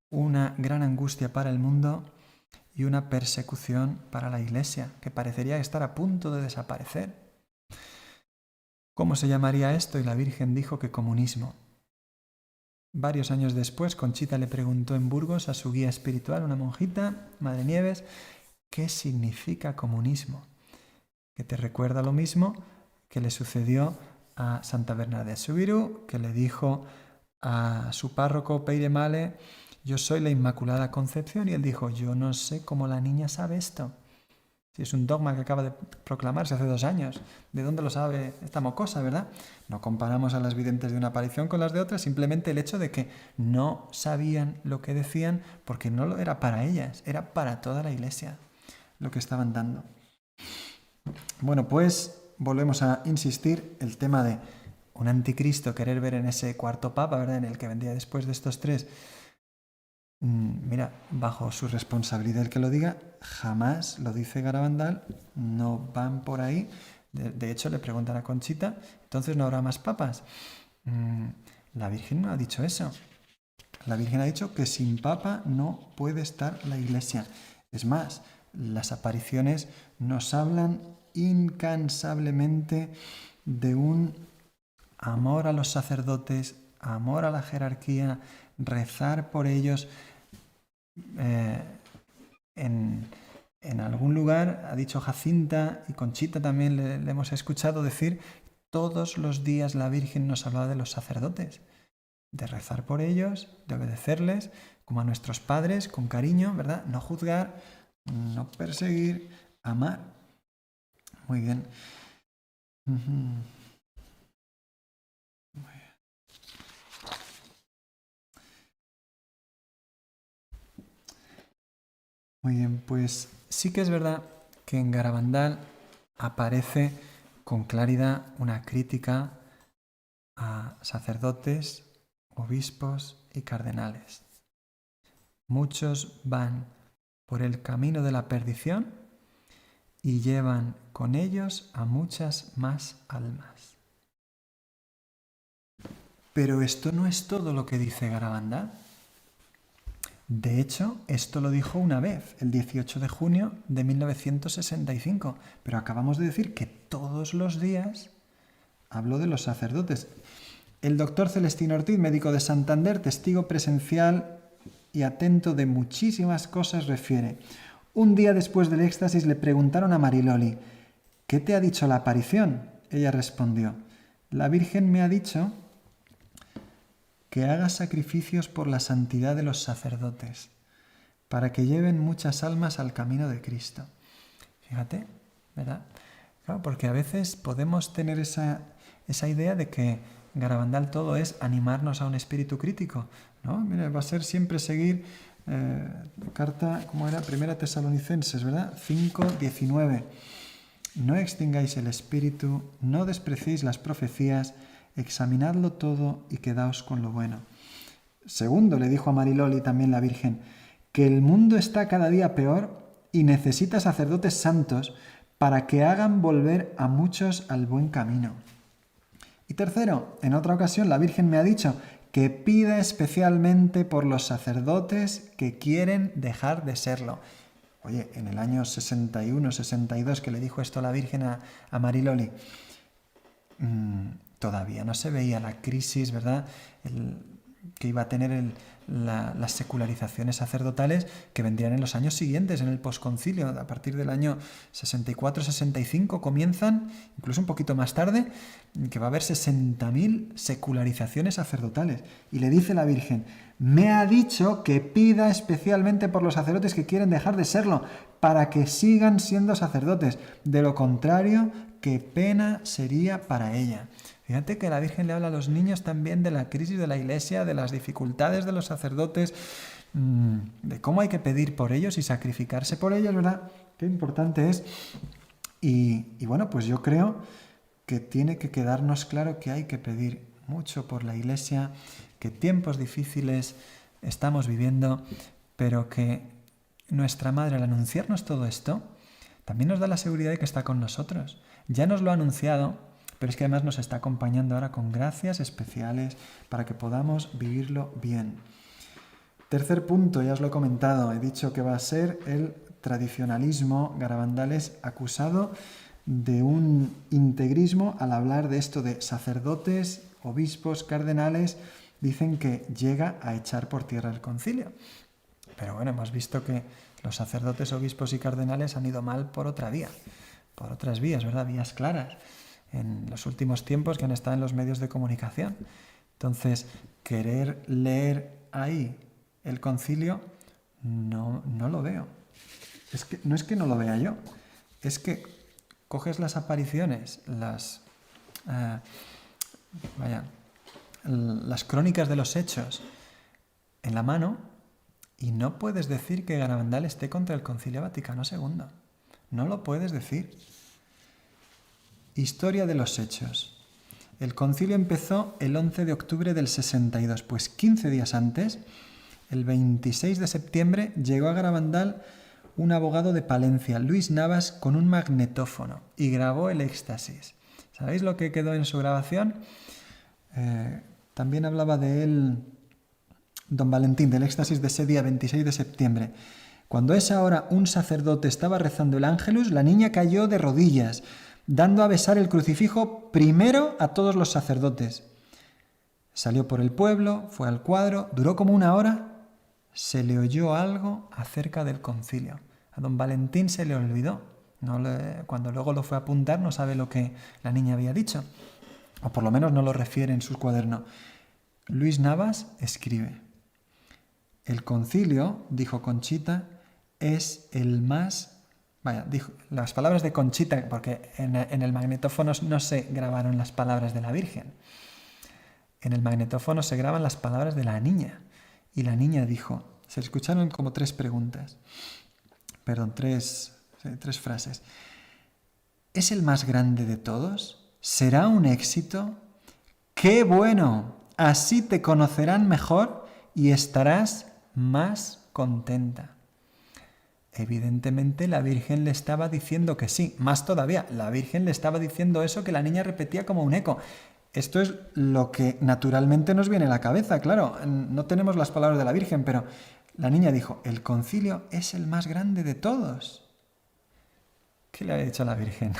una gran angustia para el mundo y una persecución para la Iglesia, que parecería estar a punto de desaparecer. ¿Cómo se llamaría esto? Y la Virgen dijo que comunismo. Varios años después, Conchita le preguntó en Burgos a su guía espiritual, una monjita, Madre Nieves, ¿qué significa comunismo? Que te recuerda lo mismo que le sucedió a Santa Bernadette Soubirous, que le dijo a su párroco Peire Male, yo soy la Inmaculada Concepción, y él dijo, yo no sé cómo la niña sabe esto. Si es un dogma que acaba de proclamarse hace 2 años, ¿de dónde lo sabe esta mocosa, verdad? No comparamos a las videntes de una aparición con las de otras, simplemente el hecho de que no sabían lo que decían porque no lo era para ellas, era para toda la Iglesia lo que estaban dando. Bueno, pues volvemos a insistir el tema de un anticristo, querer ver en ese cuarto papa, ¿verdad?, en el que vendría después de estos 3, Mira, bajo su responsabilidad el que lo diga, jamás lo dice Garabandal, no van por ahí. De hecho, le preguntan a Conchita, ¿entonces no habrá más papas? La Virgen no ha dicho eso. La Virgen ha dicho que sin papa no puede estar la Iglesia. Es más, las apariciones nos hablan incansablemente de un amor a los sacerdotes, amor a la jerarquía, rezar por ellos. En algún lugar ha dicho Jacinta y Conchita también le hemos escuchado decir, todos los días la Virgen nos hablaba de los sacerdotes, de rezar por ellos, de obedecerles, como a nuestros padres, con cariño, ¿verdad? No juzgar, no perseguir, amar. Muy bien. Muy bien, pues sí que es verdad que en Garabandal aparece con claridad una crítica a sacerdotes, obispos y cardenales. Muchos van por el camino de la perdición y llevan con ellos a muchas más almas. Pero esto no es todo lo que dice Garabandal. De hecho, esto lo dijo una vez, el 18 de junio de 1965, pero acabamos de decir que todos los días habló de los sacerdotes. El doctor Celestino Ortiz, médico de Santander, testigo presencial y atento de muchísimas cosas, refiere: un día después del éxtasis le preguntaron a Mariloli, ¿qué te ha dicho la aparición? Ella respondió, la Virgen me ha dicho que hagas sacrificios por la santidad de los sacerdotes, para que lleven muchas almas al camino de Cristo. Fíjate, ¿verdad? Claro, porque a veces podemos tener esa idea de que Garabandal todo es animarnos a un espíritu crítico, ¿no? Mira, va a ser siempre seguir carta, ¿cómo era? Primera Tesalonicenses, ¿verdad? 5:19. No extingáis el espíritu, no despreciéis las profecías, examinadlo todo y quedaos con lo bueno. Segundo, le dijo a Mariloli también la Virgen, que el mundo está cada día peor y necesita sacerdotes santos para que hagan volver a muchos al buen camino. Y tercero, en otra ocasión la Virgen me ha dicho que pida especialmente por los sacerdotes que quieren dejar de serlo. Oye, en el año 61, 62 que le dijo esto a la Virgen a Mariloli, todavía no se veía la crisis, ¿verdad?, que iba a tener las secularizaciones sacerdotales que vendrían en los años siguientes, en el posconcilio. A partir del año 64-65 comienzan, incluso un poquito más tarde, que va a haber 60.000 secularizaciones sacerdotales. Y le dice la Virgen, me ha dicho que pida especialmente por los sacerdotes que quieren dejar de serlo, para que sigan siendo sacerdotes. De lo contrario, qué pena sería para ella. Fíjate que la Virgen le habla a los niños también de la crisis de la Iglesia, de las dificultades de los sacerdotes, de cómo hay que pedir por ellos y sacrificarse por ellos, ¿verdad? Qué importante es. Y bueno, pues yo creo que tiene que quedarnos claro que hay que pedir mucho por la Iglesia, que tiempos difíciles estamos viviendo, pero que nuestra Madre, al anunciarnos todo esto, también nos da la seguridad de que está con nosotros. Ya nos lo ha anunciado, pero es que además nos está acompañando ahora con gracias especiales para que podamos vivirlo bien. Tercer punto, ya os lo he comentado, he dicho que va a ser el tradicionalismo. Garabandal es acusado de un integrismo al hablar de esto de sacerdotes, obispos, cardenales, dicen que llega a echar por tierra el concilio. Pero bueno, hemos visto que los sacerdotes, obispos y cardenales han ido mal por otra vía, por otras vías, ¿verdad? Vías claras, en los últimos tiempos que han estado en los medios de comunicación. Entonces, querer leer ahí el concilio, no lo veo. No es que no lo vea yo, es que coges las apariciones, las crónicas de los hechos en la mano y no puedes decir que Garabandal esté contra el Concilio Vaticano II. No lo puedes decir. Historia de los hechos. El concilio empezó el 11 de octubre del 62, pues 15 días antes el 26 de septiembre llegó a Garabandal un abogado de Palencia, Luis Navas, con un magnetófono y grabó el éxtasis. ¿Sabéis lo que quedó en su grabación? También hablaba de él don Valentín, del éxtasis de ese día 26 de septiembre. Cuando a esa hora un sacerdote estaba rezando el Ángelus, la niña cayó de rodillas, dando a besar el crucifijo primero a todos los sacerdotes. Salió por el pueblo, fue al cuadro, duró como 1 hora, se le oyó algo acerca del concilio. A don Valentín se le olvidó. Cuando luego lo fue a apuntar no sabe lo que la niña había dicho, o por lo menos no lo refiere en su cuaderno. Luis Navas escribe: el concilio, dijo Conchita, es el más... dijo las palabras de Conchita, porque en el magnetófono no se grabaron las palabras de la Virgen. En el magnetófono se graban las palabras de la niña. Y la niña dijo, se escucharon como 3 preguntas, perdón, tres frases. ¿Es el más grande de todos? ¿Será un éxito? ¡Qué bueno! Así te conocerán mejor y estarás más contenta. Evidentemente la Virgen le estaba diciendo que sí, más todavía, la Virgen le estaba diciendo eso que la niña repetía como un eco. Esto es lo que naturalmente nos viene a la cabeza, claro, no tenemos las palabras de la Virgen, pero la niña dijo, el concilio es el más grande de todos. ¿Qué le ha dicho a la Virgen?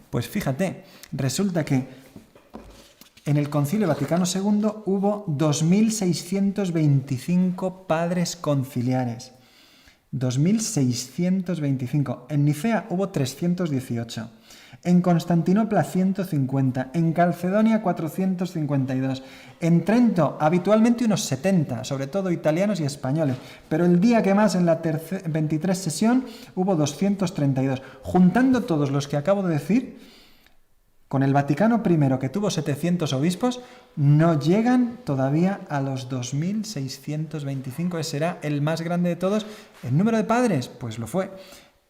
Pues fíjate, resulta que en el Concilio Vaticano II hubo 2.625 padres conciliares. 2.625. En Nicea hubo 318. En Constantinopla 150. En Calcedonia 452. En Trento habitualmente unos 70, sobre todo italianos y españoles. Pero el día que más, en la 23 sesión, hubo 232. Juntando todos los que acabo de decir, con el Vaticano I, que tuvo 700 obispos, no llegan todavía a los 2.625. Ese será el más grande de todos. ¿En número de padres? Pues lo fue.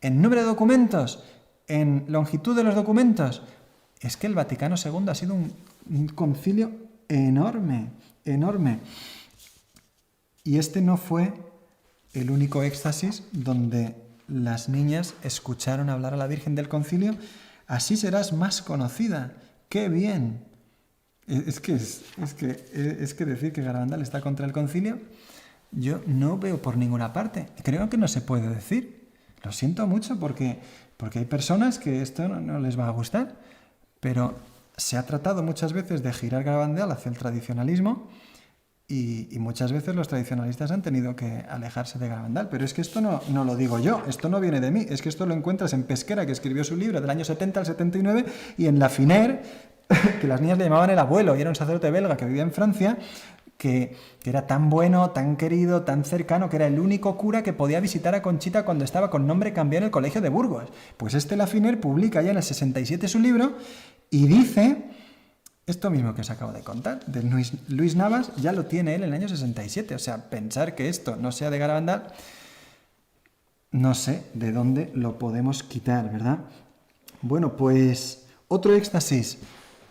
¿En número de documentos? ¿En longitud de los documentos? Es que el Vaticano II ha sido un concilio enorme, enorme. Y este no fue el único éxtasis donde las niñas escucharon hablar a la Virgen del concilio. Así serás más conocida. ¡Qué bien! Es que decir que Garabandal está contra el concilio, yo no veo por ninguna parte. Creo que no se puede decir. Lo siento mucho porque hay personas que esto no les va a gustar. Pero se ha tratado muchas veces de girar Garabandal hacia el tradicionalismo y muchas veces los tradicionalistas han tenido que alejarse de Garabandal. Pero es que esto no lo digo yo, esto no viene de mí, es que esto lo encuentras en Pesquera, que escribió su libro del año 70 al 79, y en Lafiner, que las niñas le llamaban el abuelo, y era un sacerdote belga que vivía en Francia, que era tan bueno, tan querido, tan cercano, que era el único cura que podía visitar a Conchita cuando estaba con nombre cambiado en el colegio de Burgos. Pues este Lafiner publica ya en el 67 su libro y dice... Esto mismo que os acabo de contar, de Luis Navas, ya lo tiene él en el año 67. O sea, pensar que esto no sea de Garabandal, no sé de dónde lo podemos quitar, ¿verdad? Bueno, pues otro éxtasis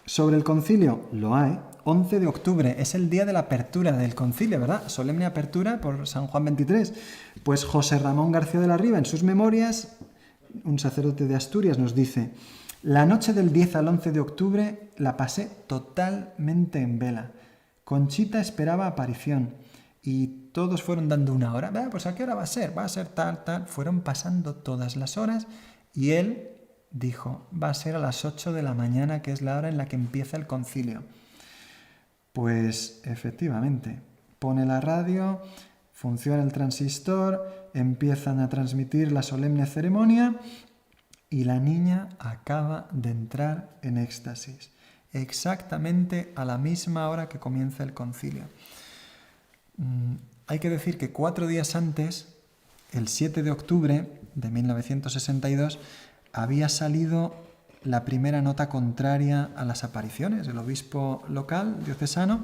sobre el concilio, lo hay. 11 de octubre, es el día de la apertura del concilio, ¿verdad? Solemne apertura por San Juan XXIII. Pues José Ramón García de la Riva, en sus memorias, un sacerdote de Asturias, nos dice... La noche del 10 al 11 de octubre la pasé totalmente en vela. Conchita esperaba aparición y todos fueron dando una hora. Pues ¿a qué hora va a ser? Va a ser tal, tal. Fueron pasando todas las horas y él dijo, va a ser a las 8 de la mañana, que es la hora en la que empieza el concilio. Pues efectivamente, pone la radio, funciona el transistor, empiezan a transmitir la solemne ceremonia... Y la niña acaba de entrar en éxtasis, exactamente a la misma hora que comienza el concilio. Hay que decir que 4 días antes, el 7 de octubre de 1962, había salido la primera nota contraria a las apariciones. El obispo local, diocesano,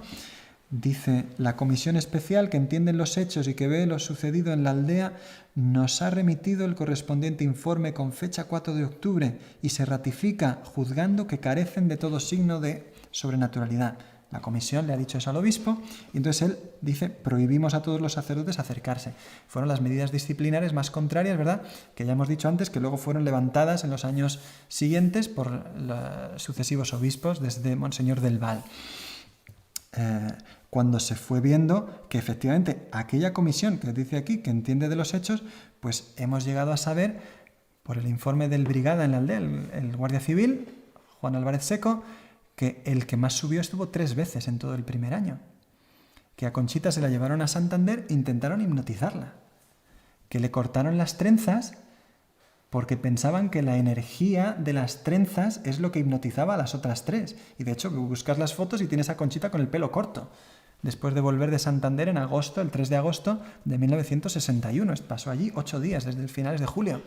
dice, la comisión especial que entiende los hechos y que ve lo sucedido en la aldea nos ha remitido el correspondiente informe con fecha 4 de octubre y se ratifica juzgando que carecen de todo signo de sobrenaturalidad. La comisión le ha dicho eso al obispo y entonces él dice, prohibimos a todos los sacerdotes acercarse. Fueron las medidas disciplinarias más contrarias, ¿verdad?, que ya hemos dicho antes, que luego fueron levantadas en los años siguientes por los sucesivos obispos desde Monseñor del Val. Cuando se fue viendo que efectivamente aquella comisión que dice aquí, que entiende de los hechos, pues hemos llegado a saber, por el informe del brigada en la aldea, el guardia civil, Juan Álvarez Seco, que el que más subió estuvo 3 veces en todo el primer año. Que a Conchita se la llevaron a Santander e intentaron hipnotizarla. Que le cortaron las trenzas porque pensaban que la energía de las trenzas es lo que hipnotizaba a las otras 3. Y de hecho, buscas las fotos y tienes a Conchita con el pelo corto. Después de volver de Santander en agosto, el 3 de agosto de 1961. Pasó allí 8 días, desde finales de julio.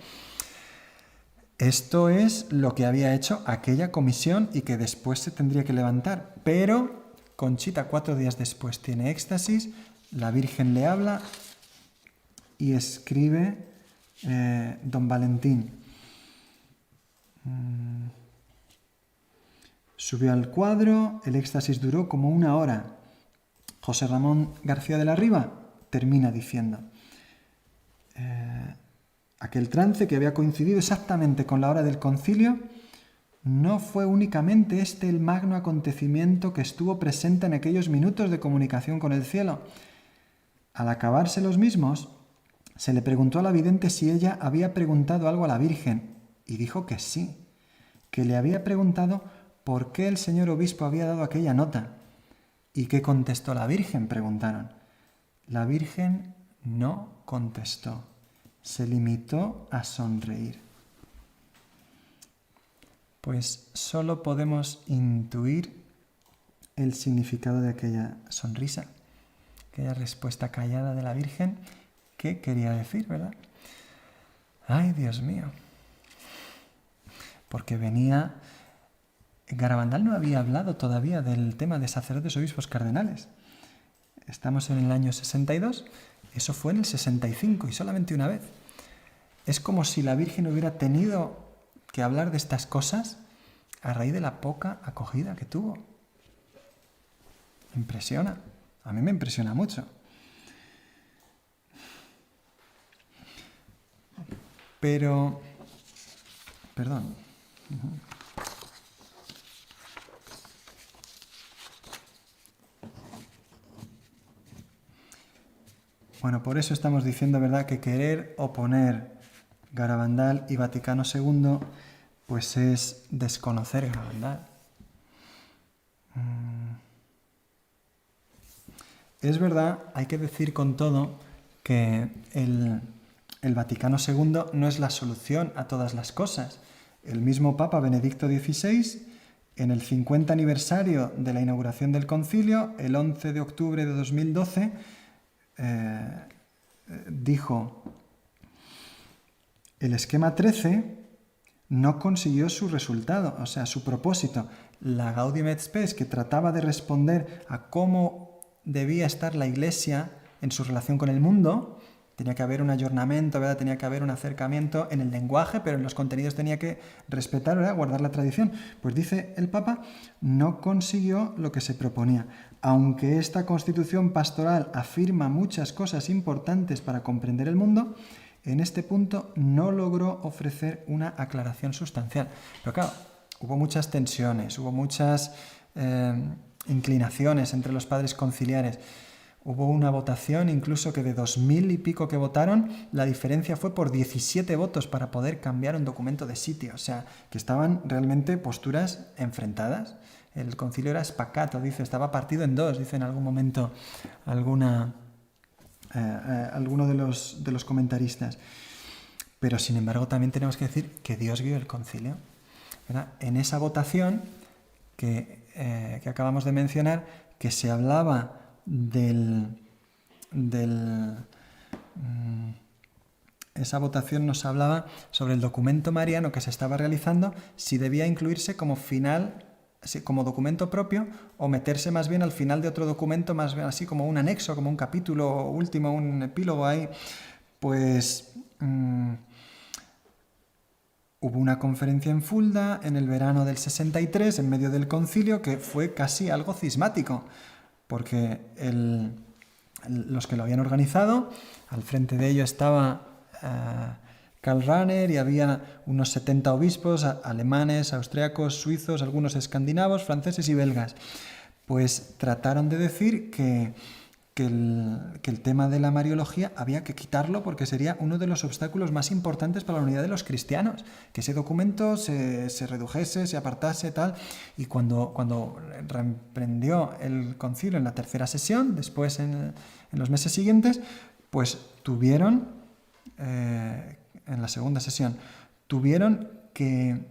Esto es lo que había hecho aquella comisión y que después se tendría que levantar. Pero Conchita 4 días después tiene éxtasis, la Virgen le habla y escribe don Valentín. Subió al cuadro, el éxtasis duró como 1 hora. José Ramón García de la Riva termina diciendo... Aquel trance que había coincidido exactamente con la hora del concilio, no fue únicamente este el magno acontecimiento que estuvo presente en aquellos minutos de comunicación con el cielo. Al acabarse los mismos, se le preguntó a la vidente si ella había preguntado algo a la Virgen, y dijo que sí, que le había preguntado por qué el señor obispo había dado aquella nota. ¿Y qué contestó la Virgen?, preguntaron. La Virgen no contestó. Se limitó a sonreír. Pues solo podemos intuir el significado de aquella sonrisa, aquella respuesta callada de la Virgen. ¿Qué quería decir, verdad? ¡Ay, Dios mío! Porque venía... Garabandal no había hablado todavía del tema de sacerdotes, obispos, cardenales. Estamos en el año 62... Eso fue en el 65 y solamente una vez. Es como si la Virgen hubiera tenido que hablar de estas cosas a raíz de la poca acogida que tuvo. Impresiona. A mí me impresiona mucho. Pero... Perdón. Bueno, por eso estamos diciendo, ¿verdad?, que querer oponer Garabandal y Vaticano II, pues es desconocer Garabandal. Es verdad, hay que decir con todo que el Vaticano II no es la solución a todas las cosas. El mismo Papa Benedicto XVI, en el 50 aniversario de la inauguración del concilio, el 11 de octubre de 2012, dijo: el esquema 13 no consiguió su resultado, o sea, su propósito. La Gaudium et Spes, que trataba de responder a cómo debía estar la Iglesia en su relación con el mundo, tenía que haber un ayornamiento, ¿verdad?, tenía que haber un acercamiento en el lenguaje, pero en los contenidos tenía que respetar, ¿verdad?, guardar la tradición. Pues dice el Papa, no consiguió lo que se proponía. Aunque esta constitución pastoral afirma muchas cosas importantes para comprender el mundo, en este punto no logró ofrecer una aclaración sustancial. Pero claro, hubo muchas tensiones, hubo muchas inclinaciones entre los padres conciliares. Hubo una votación incluso que de 2000 y pico que votaron, la diferencia fue por 17 votos para poder cambiar un documento de sitio. O sea, que estaban realmente posturas enfrentadas. El concilio era spaccato, dice, estaba partido en dos, dice en algún momento alguno de los comentaristas. Pero sin embargo también tenemos que decir que Dios guió el concilio, ¿verdad? En esa votación que acabamos de mencionar, que se hablaba esa votación nos hablaba sobre el documento mariano que se estaba realizando, si debía incluirse como final, como documento propio, o meterse más bien al final de otro documento, más bien así como un anexo, como un capítulo último, un epílogo ahí. Pues Hubo una conferencia en Fulda en el verano del 63, en medio del concilio, que fue casi algo cismático, porque los que lo habían organizado, al frente de ello estaba Karl Rahner y había unos 70 obispos alemanes, austriacos, suizos, algunos escandinavos, franceses y belgas. Pues trataron de decir que el tema de la Mariología había que quitarlo porque sería uno de los obstáculos más importantes para la unidad de los cristianos, que ese documento se redujese, se apartase, tal. Y cuando reemprendió el concilio en la tercera sesión, después en los meses siguientes, pues tuvieron, en la segunda sesión, tuvieron que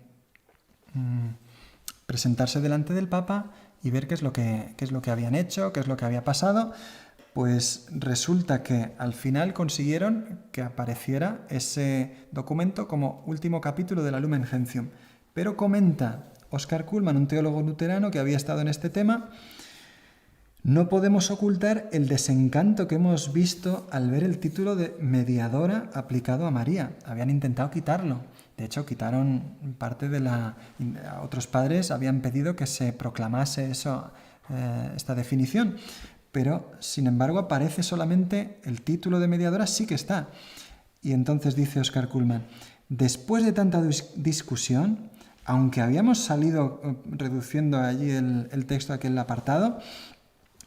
presentarse delante del Papa y ver qué es lo que habían hecho, qué es lo que había pasado. Pues resulta que al final consiguieron que apareciera ese documento como último capítulo de la Lumen Gentium. Pero comenta Oscar Cullmann, un teólogo luterano que había estado en este tema, no podemos ocultar el desencanto que hemos visto al ver el título de mediadora aplicado a María. Habían intentado quitarlo. De hecho, quitaron parte de otros padres habían pedido que se proclamase esta definición. Pero, sin embargo, aparece solamente el título de mediadora, sí que está. Y entonces dice Oscar Cullmann, después de tanta discusión, aunque habíamos salido reduciendo allí el texto a aquel apartado,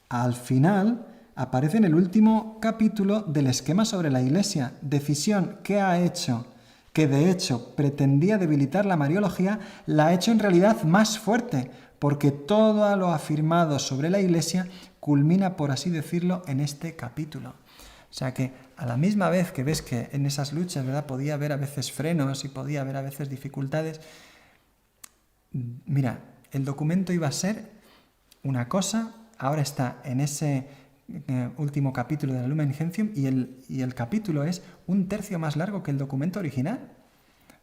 al final aparece en el último capítulo del esquema sobre la Iglesia, decisión que ha hecho, que de hecho pretendía debilitar la Mariología, la ha hecho en realidad más fuerte, porque todo lo afirmado sobre la Iglesia culmina, por así decirlo, en este capítulo. O sea que a la misma vez que ves que en esas luchas, ¿verdad?, podía haber a veces frenos y podía haber a veces dificultades, mira, el documento iba a ser una cosa, ahora está en ese último capítulo de la Lumen Gentium y el capítulo es 1/3 más largo que el documento original.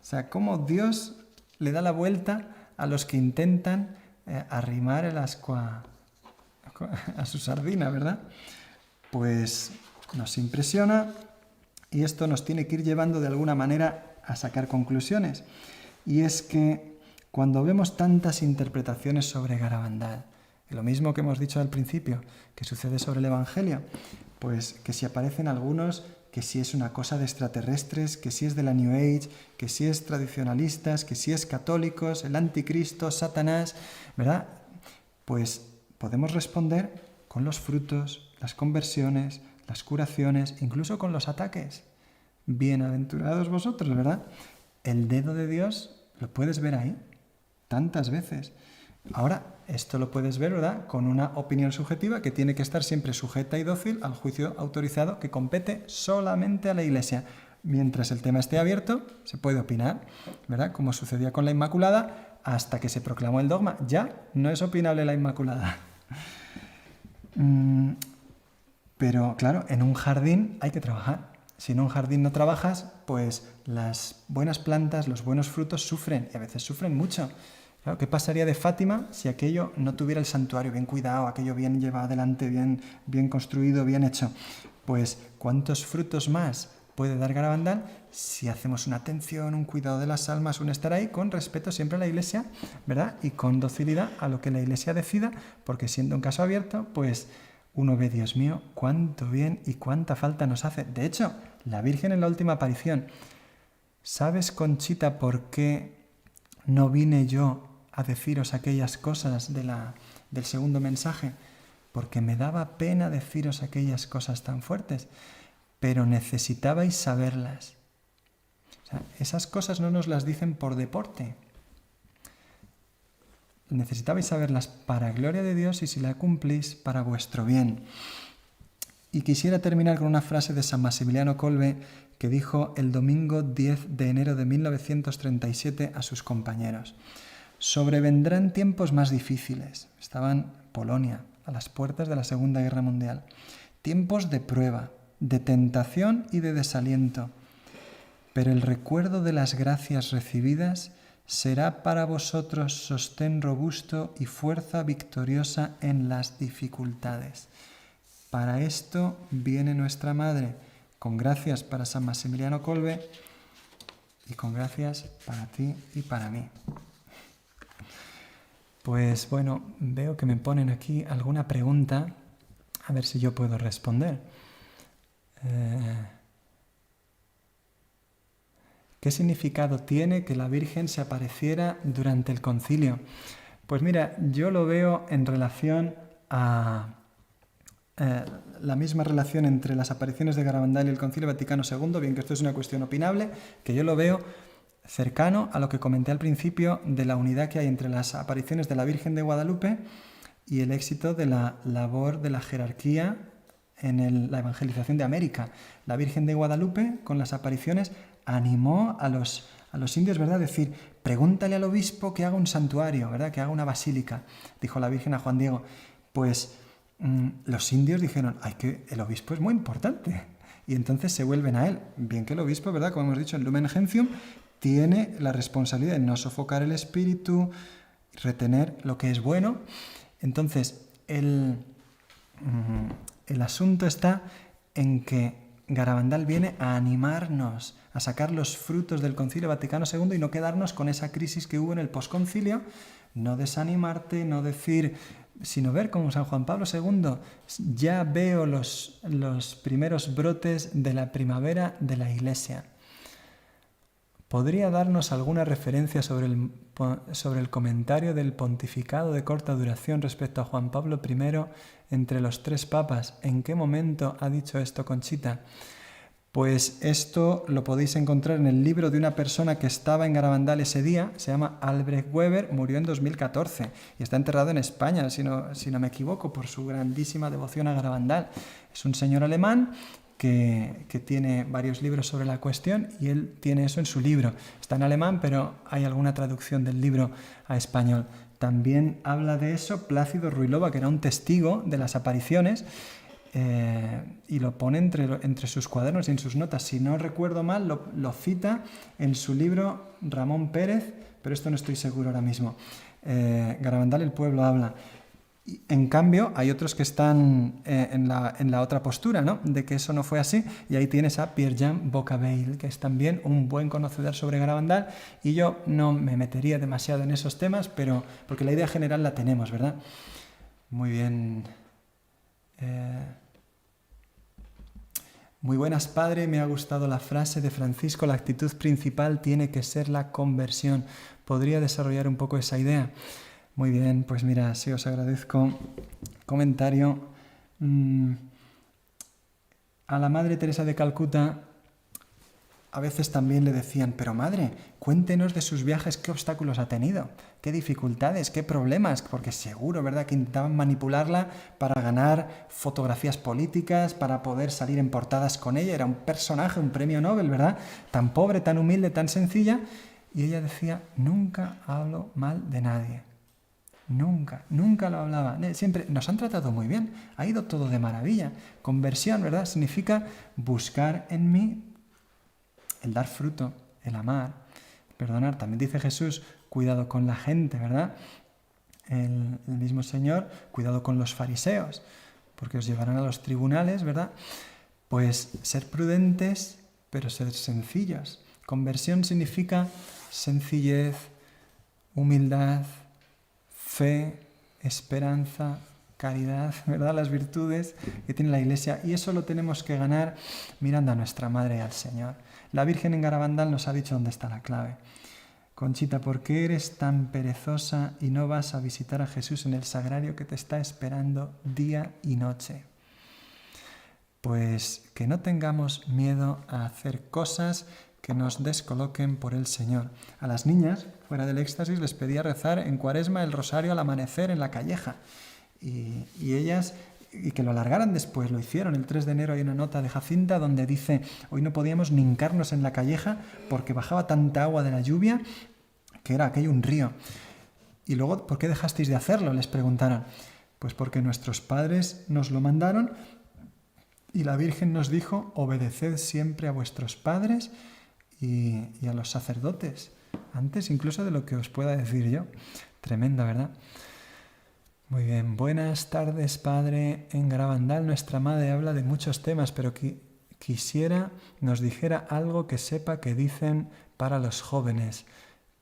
O sea, cómo Dios le da la vuelta a los que intentan arrimar el ascua a su sardina, ¿verdad? Pues nos impresiona y esto nos tiene que ir llevando de alguna manera a sacar conclusiones. Y es que cuando vemos tantas interpretaciones sobre Garabandal, lo mismo que hemos dicho al principio, que sucede sobre el Evangelio, pues que si aparecen algunos, que si es una cosa de extraterrestres, que si es de la New Age, que si es tradicionalistas, que si es católicos, el anticristo, Satanás, ¿verdad? Pues podemos responder con los frutos, las conversiones, las curaciones, incluso con los ataques. Bienaventurados vosotros, ¿verdad? El dedo de Dios lo puedes ver ahí tantas veces. Ahora, esto lo puedes ver, ¿verdad?, con una opinión subjetiva que tiene que estar siempre sujeta y dócil al juicio autorizado que compete solamente a la Iglesia. Mientras el tema esté abierto, se puede opinar, ¿verdad?, como sucedía con la Inmaculada, hasta que se proclamó el dogma. Ya no es opinable la Inmaculada. Pero claro, en un jardín hay que trabajar. Si en un jardín no trabajas, pues las buenas plantas, los buenos frutos sufren, y a veces sufren mucho. Claro, ¿qué pasaría de Fátima si aquello no tuviera el santuario bien cuidado, aquello bien llevado adelante, bien construido, bien hecho? Pues ¿cuántos frutos más puede dar Garabandal si hacemos una atención, un cuidado de las almas, un estar ahí con respeto siempre a la Iglesia, ¿verdad? Y con docilidad a lo que la Iglesia decida, porque siendo un caso abierto, pues uno ve, Dios mío, cuánto bien y cuánta falta nos hace. De hecho, la Virgen en la última aparición, ¿sabes, Conchita, por qué no vine yo a deciros aquellas cosas del segundo mensaje? Porque me daba pena deciros aquellas cosas tan fuertes, pero necesitabais saberlas. O sea, esas cosas no nos las dicen por deporte. Necesitabais saberlas para gloria de Dios y si la cumplís, para vuestro bien. Y quisiera terminar con una frase de San Maximiliano Kolbe que dijo el domingo 10 de enero de 1937 a sus compañeros. Sobrevendrán tiempos más difíciles. Estaban en Polonia, a las puertas de la Segunda Guerra Mundial. Tiempos de prueba, de tentación y de desaliento. Pero el recuerdo de las gracias recibidas será para vosotros sostén robusto y fuerza victoriosa en las dificultades. Para esto viene nuestra Madre, con gracias para San Maximiliano Kolbe, y con gracias para ti y para mí. Pues bueno, veo que me ponen aquí alguna pregunta, a ver si yo puedo responder. ¿Qué significado tiene que la Virgen se apareciera durante el concilio? Pues mira, yo lo veo en relación a la misma relación entre las apariciones de Garabandal y el Concilio Vaticano II, bien que esto es una cuestión opinable, que yo lo veo cercano a lo que comenté al principio de la unidad que hay entre las apariciones de la Virgen de Guadalupe y el éxito de la labor de la jerarquía en la evangelización de América. La Virgen de Guadalupe, con las apariciones, animó a los indios, ¿verdad? Es decir, pregúntale al obispo que haga un santuario, ¿verdad? Que haga una basílica, dijo la Virgen a Juan Diego. Pues los indios dijeron, el obispo es muy importante. Y entonces se vuelven a él. Bien que el obispo, ¿verdad? Como hemos dicho en Lumen Gentium, tiene la responsabilidad de no sofocar el espíritu, retener lo que es bueno. Entonces, el asunto está en que Garabandal viene a animarnos, a sacar los frutos del Concilio Vaticano II y no quedarnos con esa crisis que hubo en el posconcilio, no desanimarte, no decir, sino ver como San Juan Pablo II, ya veo los primeros brotes de la primavera de la Iglesia. ¿Podría darnos alguna referencia sobre el comentario del pontificado de corta duración respecto a Juan Pablo I entre los 3 papas? ¿En qué momento ha dicho esto Conchita? Pues esto lo podéis encontrar en el libro de una persona que estaba en Garabandal ese día, se llama Albrecht Weber, murió en 2014 y está enterrado en España, si no me equivoco, por su grandísima devoción a Garabandal. Es un señor alemán que tiene varios libros sobre la cuestión y él tiene eso en su libro. Está en alemán, pero hay alguna traducción del libro a español. También habla de eso Plácido Ruilova, que era un testigo de las apariciones, y lo pone entre sus cuadernos y en sus notas. Si no recuerdo mal, lo cita en su libro Ramón Pérez, pero esto no estoy seguro ahora mismo. Garabandal, el pueblo habla. En cambio, hay otros que están en la otra postura, ¿no? De que eso no fue así. Y ahí tienes a Pierre-Jean Bocabeil, que es también un buen conocedor sobre Garabandal. Y yo no me metería demasiado en esos temas, pero porque la idea general la tenemos, ¿verdad? Muy bien. Muy buenas, padre. Me ha gustado la frase de Francisco. La actitud principal tiene que ser la conversión. ¿Podría desarrollar un poco esa idea? Muy bien, pues mira, sí os agradezco. Comentario. A la Madre Teresa de Calcuta a veces también le decían, pero madre, cuéntenos de sus viajes, qué obstáculos ha tenido, qué dificultades, qué problemas, porque seguro, ¿verdad?, que intentaban manipularla para ganar fotografías políticas, para poder salir en portadas con ella. Era un personaje, un premio Nobel, ¿verdad? Tan pobre, tan humilde, tan sencilla. Y ella decía, nunca hablo mal de nadie. Nunca lo hablaba. Siempre nos han tratado muy bien. Ha ido todo de maravilla. Conversión, ¿verdad?, significa buscar en mí el dar fruto, el amar, perdonar. También dice Jesús, cuidado con la gente, ¿verdad? El mismo Señor, cuidado con los fariseos, porque os llevarán a los tribunales, ¿verdad? Pues ser prudentes, pero ser sencillos. Conversión significa sencillez, humildad, fe, esperanza, caridad, ¿verdad? Las virtudes que tiene la Iglesia. Y eso lo tenemos que ganar mirando a nuestra Madre y al Señor. La Virgen en Garabandal nos ha dicho dónde está la clave. Conchita, ¿por qué eres tan perezosa y no vas a visitar a Jesús en el sagrario que te está esperando día y noche? Pues que no tengamos miedo a hacer cosas que nos descoloquen por el Señor. A las niñas, fuera del éxtasis, les pedía rezar en Cuaresma el rosario al amanecer en la calleja. Y ellas, y que lo alargaran después, lo hicieron. El 3 de enero hay una nota de Jacinta donde dice, hoy no podíamos ni hincarnos en la calleja porque bajaba tanta agua de la lluvia que era aquello un río. Y luego, ¿por qué dejasteis de hacerlo?, les preguntaron. Pues porque nuestros padres nos lo mandaron y la Virgen nos dijo, obedeced siempre a vuestros padres y a los sacerdotes, antes incluso de lo que os pueda decir yo. Tremendo, ¿verdad? Muy bien, buenas tardes, padre. En Garabandal nuestra madre habla de muchos temas, pero quisiera nos dijera algo que sepa que dicen para los jóvenes.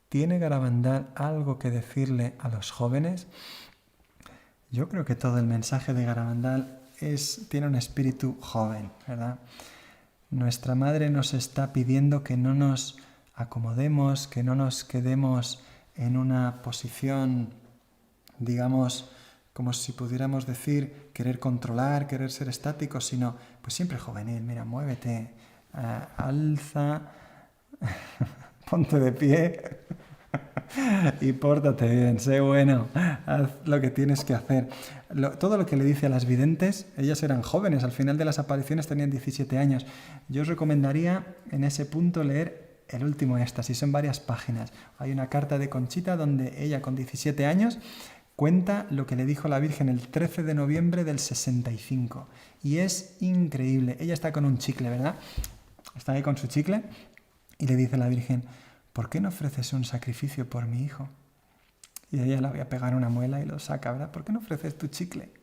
¿Tiene Garabandal algo que decirle a los jóvenes? Yo creo que todo el mensaje de Garabandal tiene un espíritu joven, ¿verdad? Nuestra madre nos está pidiendo que no nos acomodemos, que no nos quedemos en una posición, digamos, como si pudiéramos decir, querer controlar, querer ser estáticos, sino pues siempre juvenil. Mira, muévete, alza, ponte de pie y pórtate bien, sé bueno, haz lo que tienes que hacer. Todo lo que le dice a las videntes, ellas eran jóvenes, al final de las apariciones tenían 17 años. Yo os recomendaría en ese punto leer el último éxtasis, son varias páginas. Hay una carta de Conchita donde ella con 17 años cuenta lo que le dijo la Virgen el 13 de noviembre del 65. Y es increíble. Ella está con un chicle, ¿verdad? Está ahí con su chicle y le dice a la Virgen, ¿por qué no ofreces un sacrificio por mi hijo? Y ella le voy a pegar una muela y lo saca, ¿verdad? ¿Por qué no ofreces tu chicle?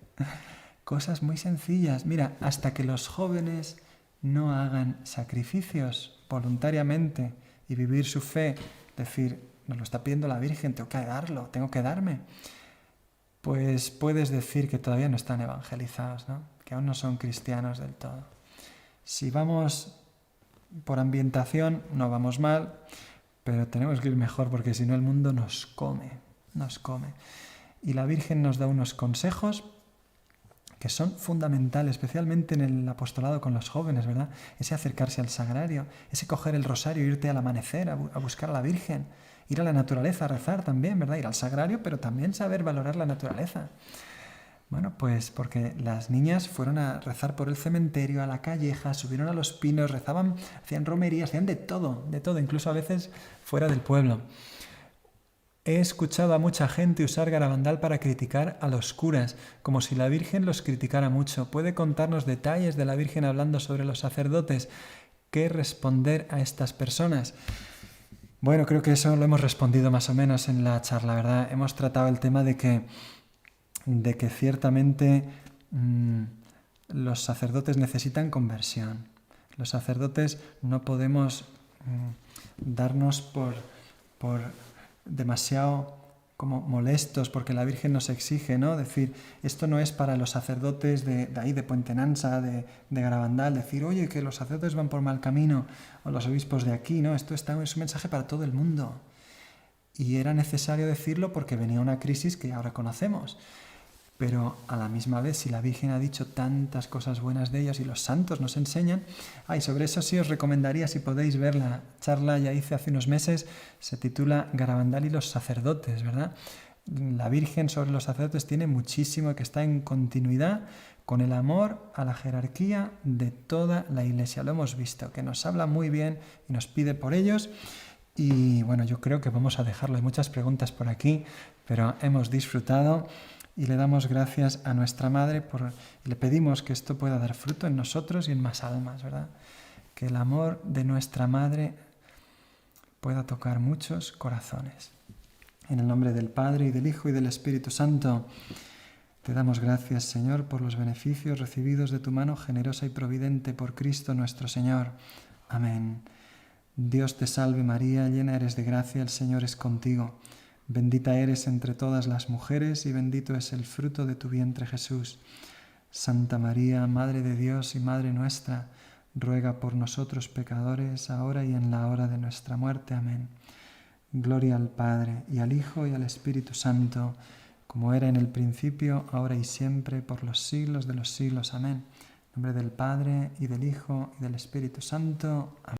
Cosas muy sencillas. Mira, hasta que los jóvenes no hagan sacrificios voluntariamente y vivir su fe, decir, nos lo está pidiendo la Virgen, tengo que darlo, tengo que darme. Pues puedes decir que todavía no están evangelizados, ¿no? Que aún no son cristianos del todo. Si vamos por ambientación, no vamos mal, pero tenemos que ir mejor porque si no el mundo nos come. Y la Virgen nos da unos consejos que son fundamentales, especialmente en el apostolado con los jóvenes, ¿verdad? Ese acercarse al sagrario, ese coger el rosario, irte al amanecer a buscar a la Virgen, ir a la naturaleza a rezar también, ¿verdad? Ir al sagrario, pero también saber valorar la naturaleza. Bueno, pues porque las niñas fueron a rezar por el cementerio, a la calleja, subieron a los pinos, rezaban, hacían romerías, hacían de todo, incluso a veces fuera del pueblo. He escuchado a mucha gente usar Garabandal para criticar a los curas, como si la Virgen los criticara mucho. ¿Puede contarnos detalles de la Virgen hablando sobre los sacerdotes? ¿Qué responder a estas personas? Bueno, creo que eso lo hemos respondido más o menos en la charla, ¿verdad? Hemos tratado el tema de que ciertamente los sacerdotes necesitan conversión. Los sacerdotes no podemos darnos por demasiado como molestos porque la Virgen nos exige, ¿no? Decir, esto no es para los sacerdotes de ahí, de Puente Nansa, de Garabandal, decir, oye, que los sacerdotes van por mal camino, o los obispos de aquí, ¿no? Esto es un mensaje para todo el mundo. Y era necesario decirlo porque venía una crisis que ahora conocemos. Pero a la misma vez, si la Virgen ha dicho tantas cosas buenas de ellos y los santos nos enseñan, sobre eso sí os recomendaría, si podéis ver la charla, ya hice hace unos meses, se titula Garabandal y los sacerdotes, ¿verdad? La Virgen sobre los sacerdotes tiene muchísimo que está en continuidad con el amor a la jerarquía de toda la Iglesia. Lo hemos visto, que nos habla muy bien y nos pide por ellos. Y bueno, yo creo que vamos a dejarlo. Hay muchas preguntas por aquí, pero hemos disfrutado. Y le damos gracias a nuestra Madre y le pedimos que esto pueda dar fruto en nosotros y en más almas, ¿verdad? Que el amor de nuestra Madre pueda tocar muchos corazones. En el nombre del Padre, y del Hijo, y del Espíritu Santo, te damos gracias, Señor, por los beneficios recibidos de tu mano generosa y providente por Cristo nuestro Señor. Amén. Dios te salve María, llena eres de gracia, el Señor es contigo. Bendita eres entre todas las mujeres y bendito es el fruto de tu vientre Jesús. Santa María, Madre de Dios y Madre nuestra, ruega por nosotros pecadores, ahora y en la hora de nuestra muerte. Amén. Gloria al Padre, y al Hijo, y al Espíritu Santo, como era en el principio, ahora y siempre, por los siglos de los siglos. Amén. En nombre del Padre, y del Hijo, y del Espíritu Santo. Amén.